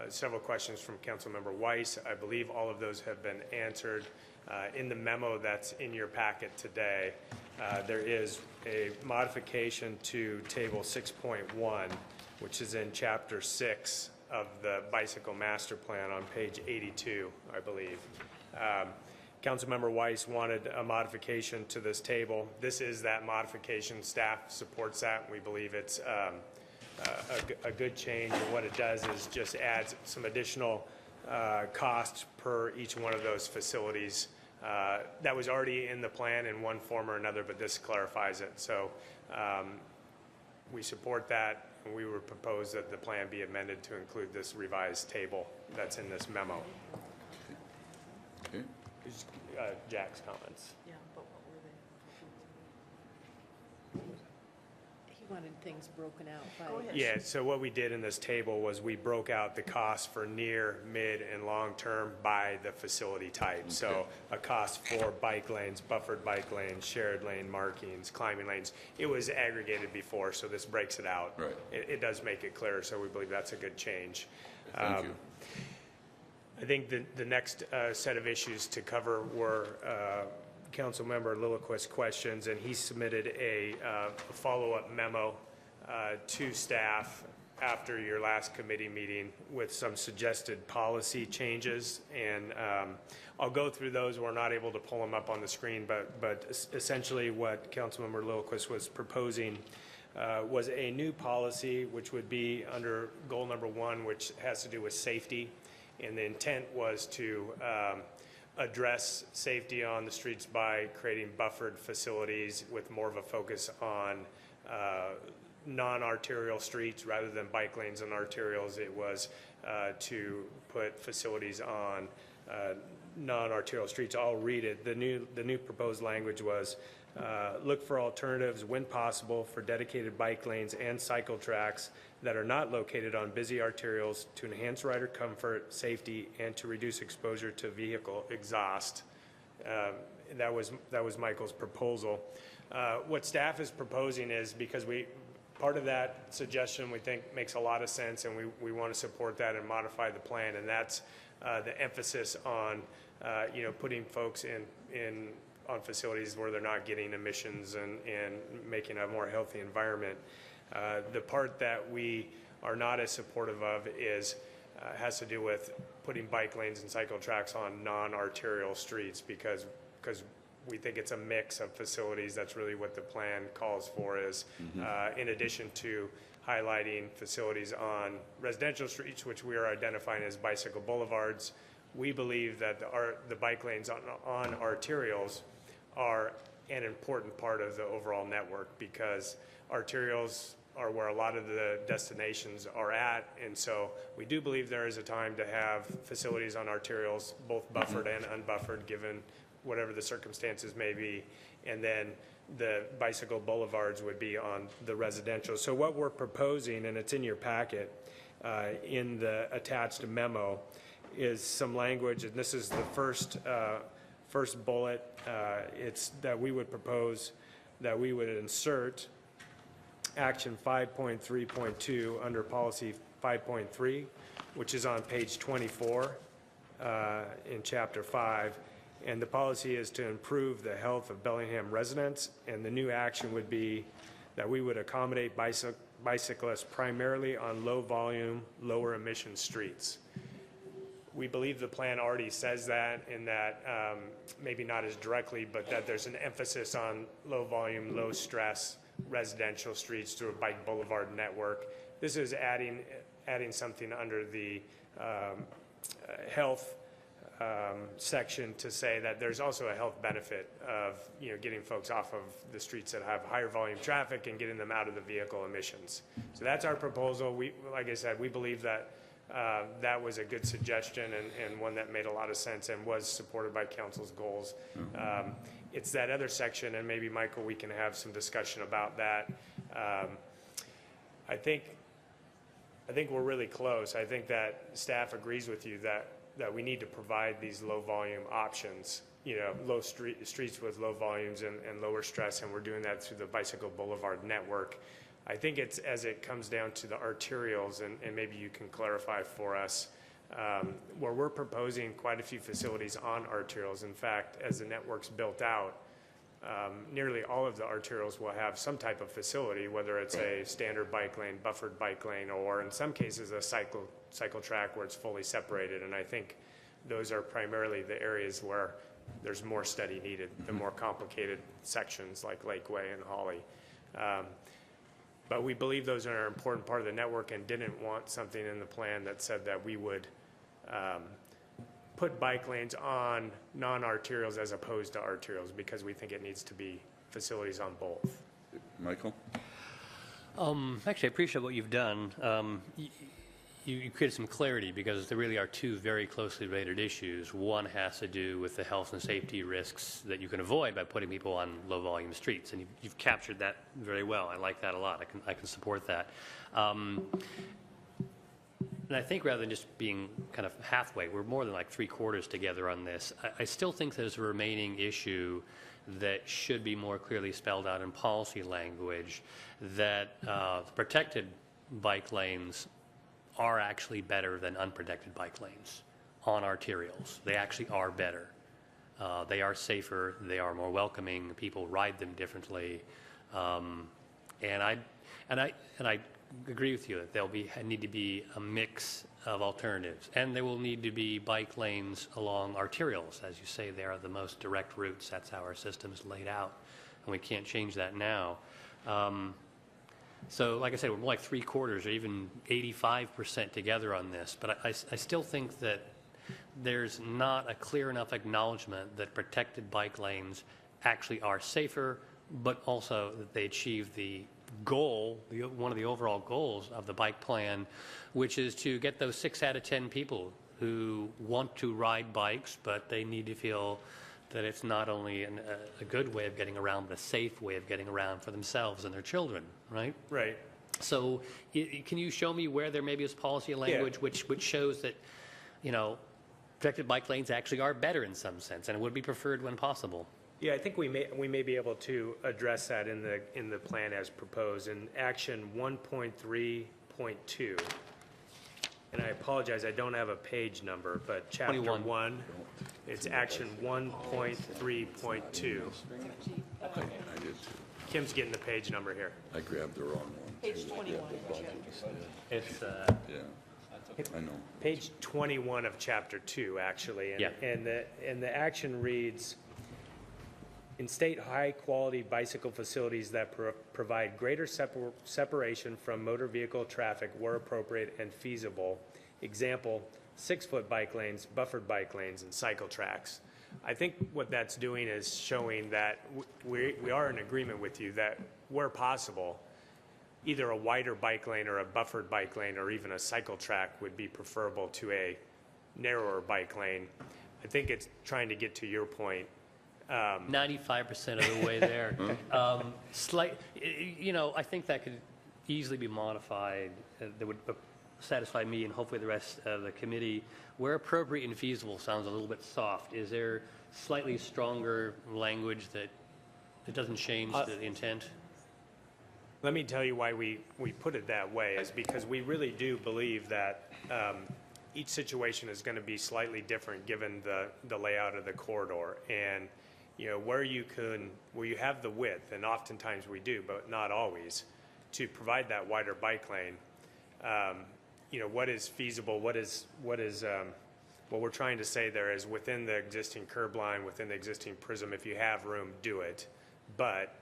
several questions from Councilmember Weiss. I believe all of those have been answered. In the memo that's in your packet today, there is a modification to Table 6.1, which is in Chapter 6 of the Bicycle Master Plan on page 82, I believe. Councilmember Weiss wanted a modification to this table. This is that modification. Staff supports that. We believe it's a good change, and what it does is just adds some additional cost per each one of those facilities. That was already in the plan in one form or another, but this clarifies it. So we support that, and we would propose that the plan be amended to include this revised table that's in this memo. Okay. Jack's comments. Yeah, but what were they? He wanted things broken out by. Yeah, so what we did in this table was we broke out the cost for near, mid, and long-term by the facility type. Okay. So a cost for bike lanes, buffered bike lanes, shared lane markings, climbing lanes. It was aggregated before, so this breaks it out. Right. It does make it clearer, so we believe that's a good change. Thank you. I think the next set of issues to cover were Councilmember Lilliquist's questions, and he submitted a follow-up memo to staff after your last committee meeting with some suggested policy changes. And I'll go through those. We're not able to pull them up on the screen, but essentially what Councilmember Lilliquist was proposing was a new policy, which would be under goal number 1, which has to do with safety. And the intent was to address safety on the streets by creating buffered facilities with more of a focus on non-arterial streets rather than bike lanes and arterials. It was to put facilities on non-arterial streets. I'll read it. The new proposed language was look for alternatives when possible for dedicated bike lanes and cycle tracks that are not located on busy arterials to enhance rider comfort, safety, and to reduce exposure to vehicle exhaust. That was Michael's proposal. What staff is proposing is, because part of that suggestion we think makes a lot of sense, and we want to support that and modify the plan, and that's the emphasis on putting folks on facilities where they're not getting emissions and making a more healthy environment. The part that we are not as supportive of has to do with putting bike lanes and cycle tracks on non-arterial streets because we think it's a mix of facilities. That's really what the plan calls for is in addition to highlighting facilities on residential streets, which we are identifying as bicycle boulevards. We believe that the bike lanes on arterials are an important part of the overall network because arterials are where a lot of the destinations are at, and so we do believe there is a time to have facilities on arterials, both buffered and unbuffered, given whatever the circumstances may be, and then the bicycle boulevards would be on the residential. So what we're proposing, and it's in your packet, in the attached memo, is some language, and this is the first bullet. It's that we would propose that we would insert action 5.3.2 under policy 5.3, which is on page 24 in chapter 5. And the policy is to improve the health of Bellingham residents. And the new action would be that we would accommodate bicyclists primarily on low volume, lower emission streets. We believe the plan already says that, in that maybe not as directly, but that there's an emphasis on low volume, low stress residential streets through a bike boulevard network. This is adding something under the health section to say that there's also a health benefit of getting folks off of the streets that have higher volume traffic and getting them out of the vehicle emissions. So that's our proposal. Like I said, we believe that that was a good suggestion and one that made a lot of sense and was supported by council's goals. It's that other section, and maybe, Michael, we can have some discussion about that. I think we're really close. I think that staff agrees with you that we need to provide these low volume options, streets with low volumes and lower stress, and we're doing that through the Bicycle Boulevard network. I think it's as it comes down to the arterials, and maybe you can clarify for us, where we're proposing quite a few facilities on arterials. In fact, as the network's built out, nearly all of the arterials will have some type of facility, whether it's a standard bike lane, buffered bike lane, or in some cases a cycle track where it's fully separated. And I think those are primarily the areas where there's more study needed, the more complicated sections like Lakeway and Holly. But we believe those are an important part of the network and didn't want something in the plan that said that we would put bike lanes on non-arterials as opposed to arterials, because we think it needs to be facilities on both. Michael? Actually, I appreciate what you've done. You created some clarity, because there really are two very closely related issues. One has to do with the health and safety risks that you can avoid by putting people on low-volume streets, and you've captured that very well. I like that a lot. I can support that. And I think rather than just being kind of halfway, we're more than like 3/4 together on this. I still think there's a remaining issue that should be more clearly spelled out in policy language, that protected bike lanes are actually better than unprotected bike lanes on arterials. They actually are better. They are safer. They are more welcoming. People ride them differently. And I agree with you that there'll need to be a mix of alternatives, and there will need to be bike lanes along arterials. As you say, they are the most direct routes. That's how our system is laid out, and we can't change that now. So like I said, we're more like 3/4 or even 85% together on this, but I still think that there's not a clear enough acknowledgement that protected bike lanes actually are safer, but also that they achieve the goal, one of the overall goals of the bike plan, which is to get those 6 out of 10 people who want to ride bikes, but they need to feel that it's not only a good way of getting around, but a safe way of getting around for themselves and their children, right? Right. So can you show me where there maybe is policy language which shows that, protected bike lanes actually are better in some sense, and it would be preferred when possible? Yeah, I think we may be able to address that in the plan as proposed in action 1.3.2. And I apologize, I don't have a page number, but chapter 21. 1, it's action 1.3.2. I did too. Kim's getting the page number here. I grabbed the wrong one. Page 21. It's Yeah, I know. Page 21 of chapter 2, actually. And, Yeah. and the action reads, instate high-quality bicycle facilities that provide greater separation from motor vehicle traffic where appropriate and feasible. Example, 6-foot bike lanes, buffered bike lanes, and cycle tracks. I think what that's doing is showing that we are in agreement with you that where possible, either a wider bike lane or a buffered bike lane or even a cycle track would be preferable to a narrower bike lane. I think it's trying to get to your point. 95% of the way there. I think that could easily be modified. That would satisfy me and hopefully the rest of the committee. Where appropriate and feasible sounds a little bit soft. Is there slightly stronger language that doesn't change the intent? Let me tell you why we put it that way, is because we really do believe that each situation is going to be slightly different given the layout of the corridor. And where you have the width, and oftentimes we do, but not always, to provide that wider bike lane, what is feasible, what we're trying to say there is within the existing curb line, within the existing prism, if you have room, do it. But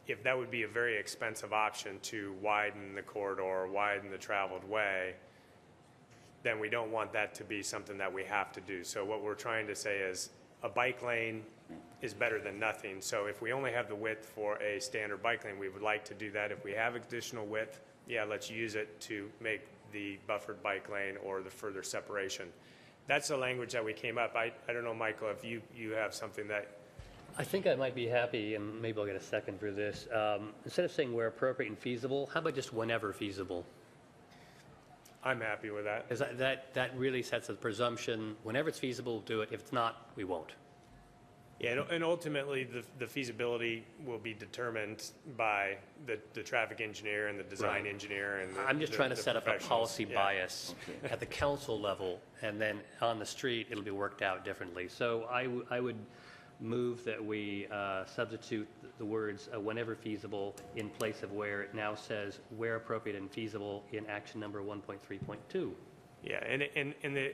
if that would be a very expensive option to widen the corridor, widen the traveled way, then we don't want that to be something that we have to do. So what we're trying to say is a bike lane is better than nothing. So if we only have the width for a standard bike lane, we would like to do that. If we have additional width, yeah, let's use it to make the buffered bike lane or the further separation. That's the language that we came up. I don't know, Michael, if you have something that, I think I might be happy, and maybe I'll get a second for this. Instead of saying where appropriate and feasible, how about just whenever feasible? I'm happy with that. Because that really sets a presumption, whenever it's feasible, do it. If it's not, we won't. Yeah, and ultimately, the feasibility will be determined by the traffic engineer and the design engineer and I'm just trying to set up a professionals. policy Yeah. bias at the council level, and then on the street, it'll be worked out differently. So I would move that we substitute the words whenever feasible in place of where it now says where appropriate and feasible in action number 1.3.2. Yeah,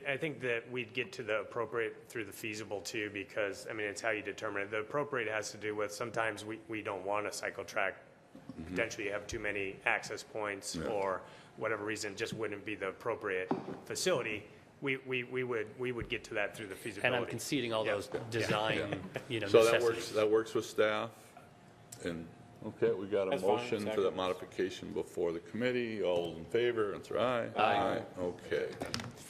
I think that we'd get to the appropriate through the feasible too, because, I mean, it's how you determine it. The appropriate has to do with sometimes we don't want a cycle track. Potentially you have too many access points or whatever reason, just wouldn't be the appropriate facility. We would get to that through the feasibility. And I'm conceding all those design, So necessities. that works with staff? And, okay, we got a That's fine, motion for second. that modification before the committee. All those in favor, answer aye. Aye. Okay.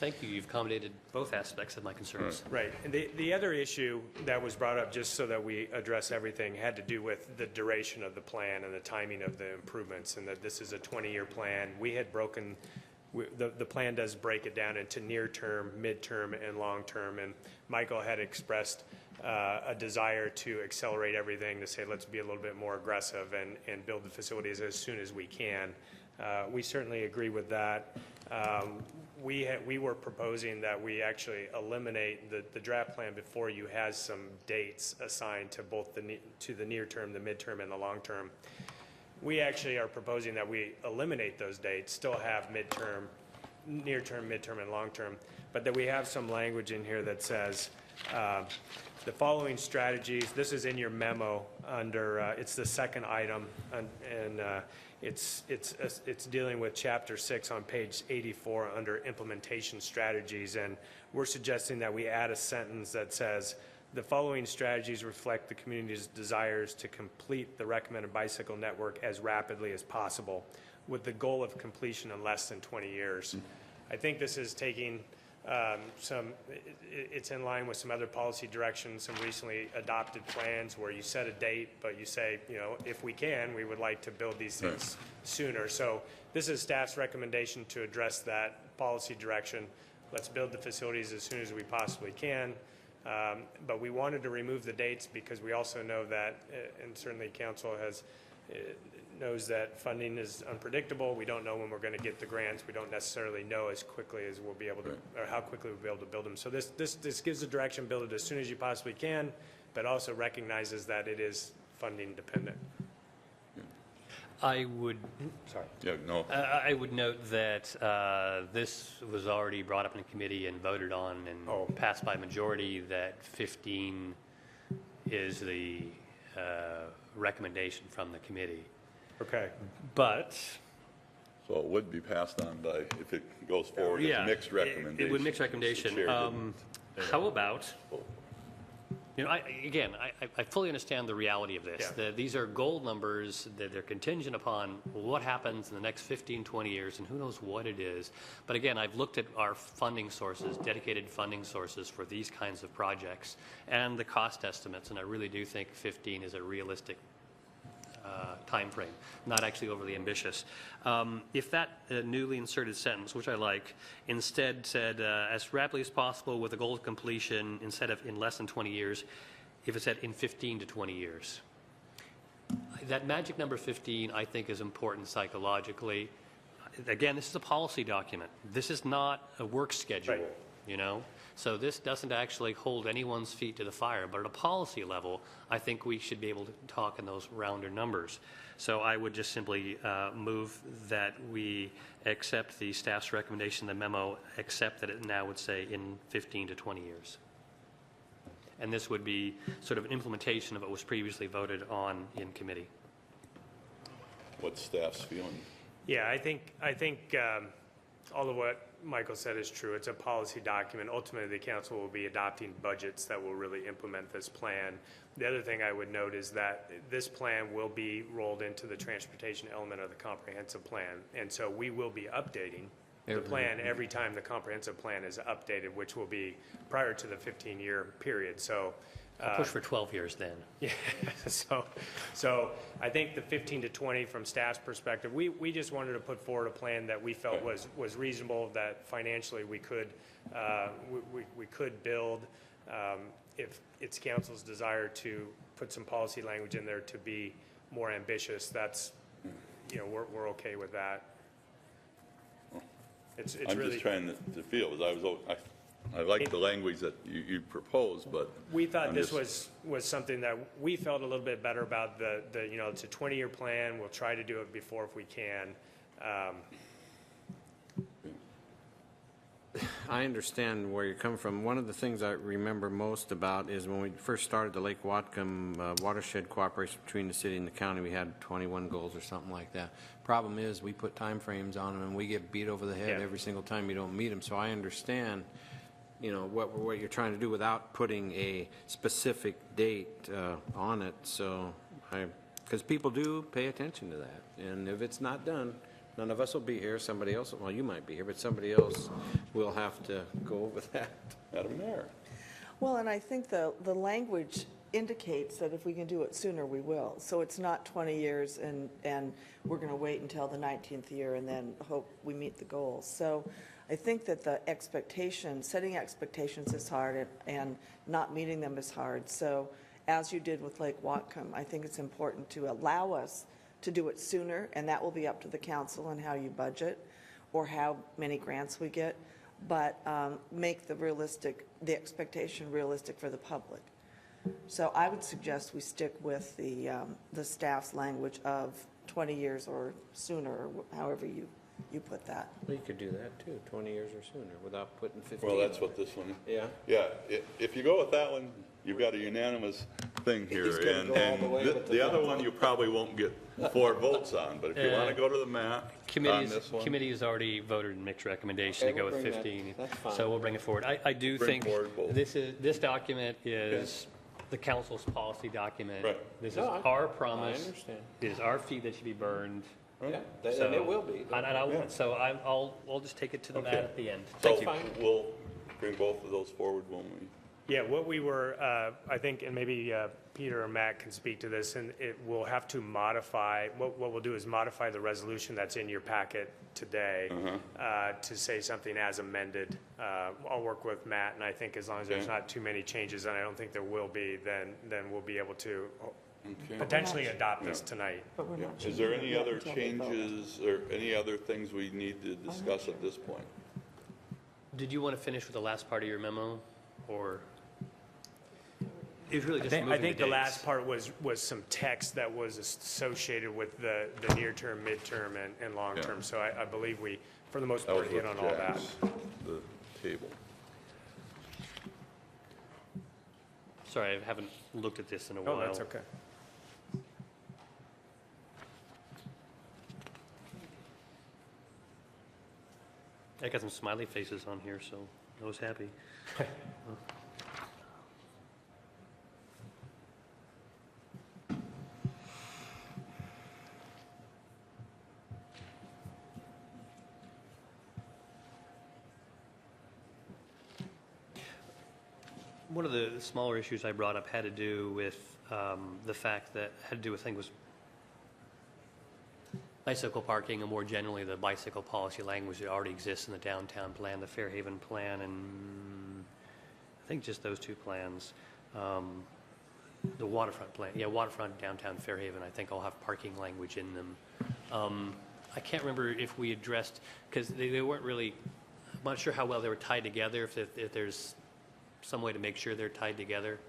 Thank you. You've accommodated both aspects of my concerns. Right. And the other issue that was brought up, just so that we address everything, had to do with the duration of the plan and the timing of the improvements, and that this is a 20-year plan. We had broken, the plan does break it down into near-term, mid-term, and long-term, and Michael had expressed a desire to accelerate everything, to say, let's be a little bit more aggressive and build the facilities as soon as we can. We certainly agree with that. We were proposing that we actually eliminate the draft plan before you has some dates assigned to both the near term, the midterm, and the long term. We actually are proposing that we eliminate those dates, still have midterm, near term, midterm, and long term, but that we have some language in here that says the following strategies. This is in your memo under it's the second item, and it's dealing with chapter 6 on page 84 under implementation strategies, and we're suggesting that we add a sentence that says the following strategies reflect the community's desires to complete the recommended bicycle network as rapidly as possible, with the goal of completion in less than 20 years. I think this is taking it's in line with some other policy directions, some recently adopted plans where you set a date, but you say, if we can, we would like to build these things sooner. So this is staff's recommendation to address that policy direction. Let's build the facilities as soon as we possibly can. But we wanted to remove the dates because we also know that, and certainly council knows that funding is unpredictable. We don't know when we're going to get the grants. We don't necessarily know as quickly as we'll be able to, or how quickly we'll be able to build them. So this gives the direction, build it as soon as you possibly can, but also recognizes that it is funding dependent. I would, sorry. Yeah, no. I would note that this was already brought up in committee and voted on and passed by majority, that 15 is the recommendation from the committee. Okay. But So it would be passed on by, if it goes forward, it's mixed recommendation. It would mix recommendation. The chair didn't. How about, I fully understand the reality of this. Yeah. These are goal numbers, that they're contingent upon what happens in the next 15, 20 years, and who knows what it is. But again, I've looked at our funding sources, dedicated funding sources for these kinds of projects, and the cost estimates, and I really do think 15 is a realistic time frame, not actually overly ambitious. If that newly inserted sentence, which I like, instead said as rapidly as possible with a goal of completion instead of in less than 20 years, if it said in 15 to 20 years. That magic number 15, I think, is important psychologically. Again, this is a policy document. This is not a work schedule, So this doesn't actually hold anyone's feet to the fire, but at a policy level, I think we should be able to talk in those rounder numbers. So I would just simply move that we accept the staff's recommendation, the memo, except that it now would say in 15 to 20 years. And this would be sort of an implementation of what was previously voted on in committee. What's staff's feeling? Yeah, I think all of what Michael said is true. It's a policy document. Ultimately, the council will be adopting budgets that will really implement this plan. The other thing I would note is that this plan will be rolled into the transportation element of the comprehensive plan. And so we will be updating the plan every time the comprehensive plan is updated, which will be prior to the 15-year period. So Push for 12 years then. yeah, so I think the 15 to 20 from staff's perspective, we just wanted to put forward a plan that we felt was reasonable, that financially we could build. If it's council's desire to put some policy language in there to be more ambitious, that's, we're okay with that. It's I'm really. just trying to feel, because I like the language that you proposed, but. We thought I'm this just- was something that we felt a little bit better about it's a 20-year plan. We'll try to do it before if we can. I understand where you're coming from. One of the things I remember most about is when we first started the Lake Whatcom watershed cooperation between the city and the county, we had 21 goals or something like that. Problem is, we put time frames on them, and we get beat over the head Yeah. every single time you don't meet them. So I understand, what you're trying to do without putting a specific date on it. So because people do pay attention to that, and if it's not done, none of us will be here. Somebody else, well, you might be here, but somebody else will have to go over that. Madam Mayor. Well, and I think the language indicates that if we can do it sooner, we will. So it's not 20 years and we're going to wait until the 19th year and then hope we meet the goals. So I think that the setting expectations is hard and not meeting them is hard. So as you did with Lake Whatcom, I think it's important to allow us to do it sooner, and that will be up to the council and how you budget or how many grants we get, but make the expectation realistic for the public. So I would suggest we stick with the staff's language of 20 years or sooner, or however you put that. Well, you could do that too, 20 years or sooner, without putting 15. Well, that's what this one. Yeah. Yeah, if you go with that one, you've got a unanimous thing here. He's gonna And go all the way with the other one, you probably won't get 4 votes on, but if you want to go to the mat on this one. Committee has already voted in mixed recommendation to Okay, go we'll with bring that. 15. That's fine. So we'll bring it forward. I do Bring think forward both. this document is the council's policy document. Right. This is No, our promise. I understand. It is our fee that should be burned. Yeah, So- and it will be. So I'll just take it to the mat Okay. at the end. So Thank you. we'll bring both of those forward when we. Yeah, what we were, I think, and maybe Peter or Matt can speak to this, and it will have to modify, what we'll do is modify the resolution that's in your packet today to say something as amended. I'll work with Matt, and I think as long as there's Okay. not too many changes, and I don't think there will be, then we'll be able to Okay. potentially adopt this tonight. But we're not Is there changing any it other until they vote. changes or any other things we need to discuss at this point? Did you want to finish with the last part of your memo, or? It was really I just think, moving the dates. last part was some text that was associated with the near-term, midterm, and long-term. Yeah. So I believe we, for the most That part, was hit with on all that. Jack's, the table. Sorry, I haven't looked at this in a while. Oh, that's okay. I got some smiley faces on here, so I was happy. One of the smaller issues I brought up had to do with the fact that, had to do with, I think, was bicycle parking, and more generally, the bicycle policy language that already exists in the downtown plan, the Fairhaven plan, and I think just those two plans. The waterfront plan, yeah, waterfront downtown Fairhaven, I think all have parking language in them. I can't remember if we addressed, because they weren't really, I'm not sure how well they were tied together, if there's some way to make sure they're tied together.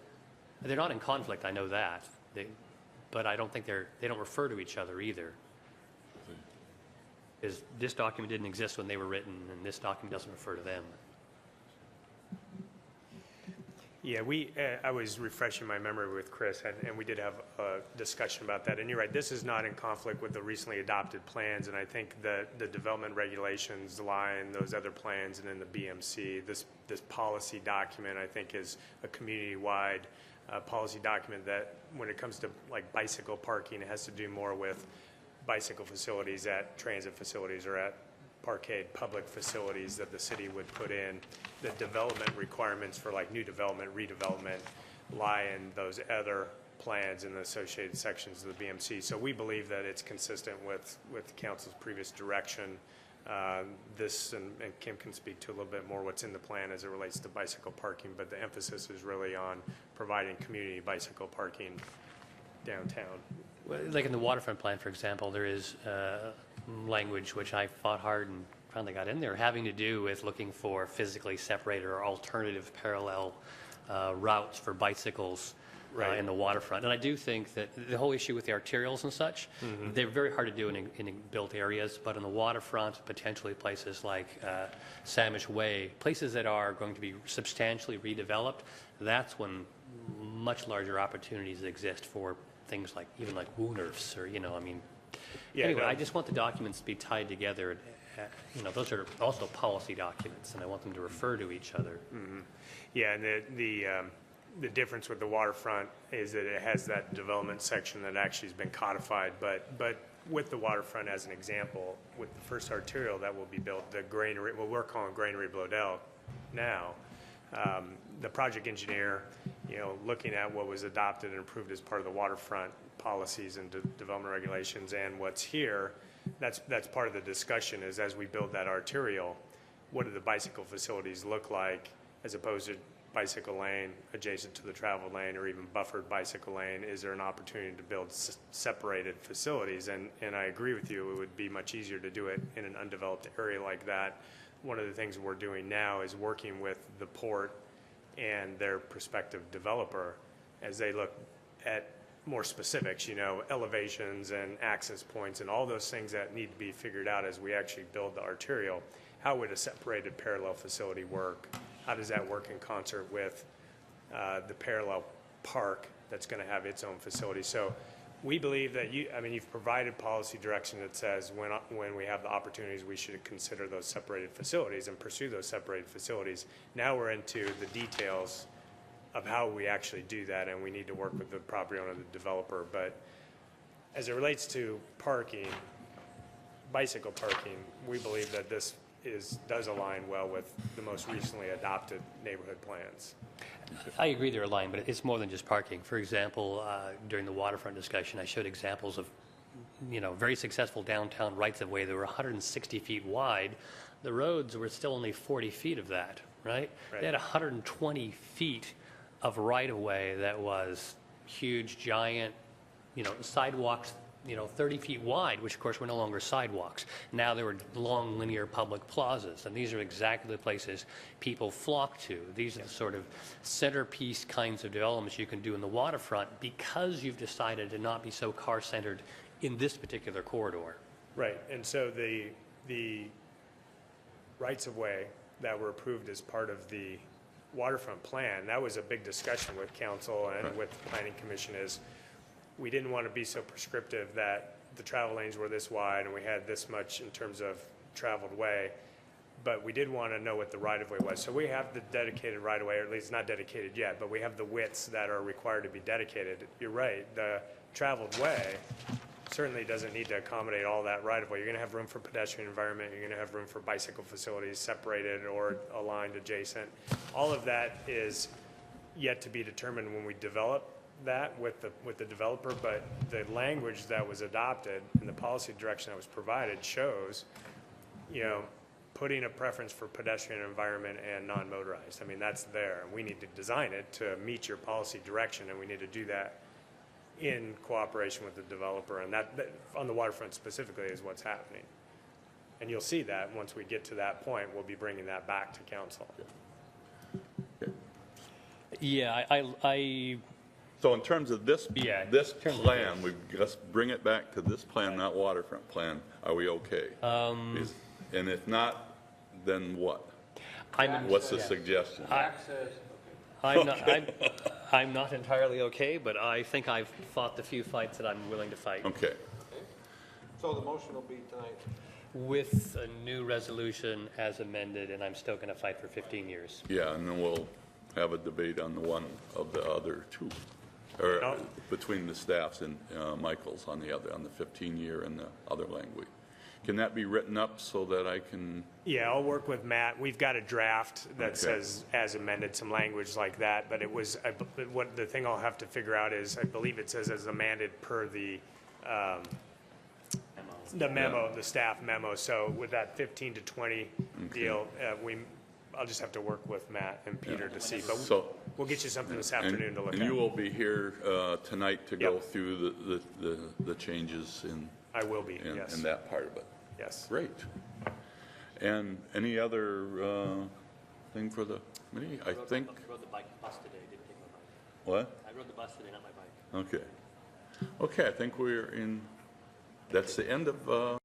They're not in conflict, I know that, but I don't think they don't refer to each other either. Because this document didn't exist when they were written, and this document doesn't refer to them. Yeah, I was refreshing my memory with Chris, and we did have a discussion about that. And you're right, this is not in conflict with the recently adopted plans, and I think the development regulations lie in those other plans and in the BMC. This policy document, I think, is a community-wide policy document that, when it comes to like bicycle parking, it has to do more with bicycle facilities at transit facilities or at parkade public facilities that the city would put in. The development requirements for like new development, redevelopment lie in those other plans and the associated sections of the BMC. So we believe that it's consistent with council's previous direction. This, and Kim can speak to a little bit more what's in the plan as it relates to bicycle parking, but the emphasis is really on providing community bicycle parking downtown. Well, like in the waterfront plan, for example, there is language which I fought hard and finally got in there, having to do with looking for physically separated or alternative parallel routes for bicycles in the waterfront. And I do think that the whole issue with the arterials and such, they're very hard to do in built areas, but in the waterfront, potentially places like Samish Way, places that are going to be substantially redeveloped, that's when much larger opportunities exist for things like, even like Wooners or, I mean, anyway, I just want the documents to be tied together. Those are also policy documents, and I want them to refer to each other. Yeah, and the difference with the waterfront is that it has that development section that actually has been codified, but with the waterfront as an example, with the first arterial that will be built, the granary, what we're calling Granary Blodell now, the project engineer, looking at what was adopted and approved as part of the waterfront policies and development regulations and what's here, that's part of the discussion is as we build that arterial, what do the bicycle facilities look like as opposed to bicycle lane adjacent to the travel lane or even buffered bicycle lane? Is there an opportunity to build separated facilities? And I agree with you, it would be much easier to do it in an undeveloped area like that. One of the things we're doing now is working with the port and their prospective developer as they look at more specifics, elevations and access points and all those things that need to be figured out as we actually build the arterial. How would a separated parallel facility work? How does that work in concert with the parallel park that's going to have its own facility? So we believe that you've provided policy direction that says when we have the opportunities, we should consider those separated facilities and pursue those separated facilities. Now we're into the details of how we actually do that, and we need to work with the property owner, the developer. But as it relates to parking, bicycle parking, we believe that this does align well with the most recently adopted neighborhood plans. I agree they're aligned, but it's more than just parking. For example, during the waterfront discussion, I showed examples of, very successful downtown rights-of-way that were 160 feet wide. The roads were still only 40 feet of that, right? They had 120 feet of right-of-way that was huge, giant, sidewalks, 30 feet wide, which of course were no longer sidewalks. Now there were long linear public plazas, and these are exactly the places people flock to. These are the sort of centerpiece kinds of developments you can do in the waterfront because you've decided to not be so car-centered in this particular corridor. Right, and so the rights-of-way that were approved as part of the waterfront plan, that was a big discussion with council and with the planning commission is we didn't want to be so prescriptive that the travel lanes were this wide and we had this much in terms of traveled way, but we did want to know what the right-of-way was. So we have the dedicated right-of-way, or at least not dedicated yet, but we have the widths that are required to be dedicated. You're right, the traveled way certainly doesn't need to accommodate all that right-of-way. You're going to have room for pedestrian environment, you're going to have room for bicycle facilities separated or aligned adjacent. All of that is yet to be determined when we develop that with the developer, but the language that was adopted and the policy direction that was provided shows, putting a preference for pedestrian environment and non-motorized. I mean, that's there. We need to design it to meet your policy direction, and we need to do that in cooperation with the developer, and that on the waterfront specifically is what's happening. And you'll see that once we get to that point, we'll be bringing that back to council. Yeah, I So in terms of this terms of plan, we just bring it back to this plan, not waterfront plan. Are we okay? And if not, then what? What's the suggestion? I'm not entirely okay, but I think I've fought the few fights that I'm willing to fight. Okay. So the motion will be tonight. With a new resolution as amended, and I'm still going to fight for 15 years. Yeah, and then we'll have a debate on the one of the other two, or between the staffs and Michael's on the 15-year and the other language. can that be written up so that I can, Yeah, I'll work with Matt. We've got a draft that Okay. says as amended, some language like that, but it was, what the thing I'll have to figure out is, I believe it says as amended per the memo, the staff memo. So with that 15 to 20 deal, I'll just have to work with Matt and Peter to see, but so, we'll get you something this and afternoon to look and you at. will be here tonight to go Yep. through the changes in I will be, yes, in that part of it. yes. Great. And any other thing for the committee? I think, I rode the bus today, didn't take my bike. what? I rode the bus today, not my bike. Okay. Okay, I think we're in, that's the end of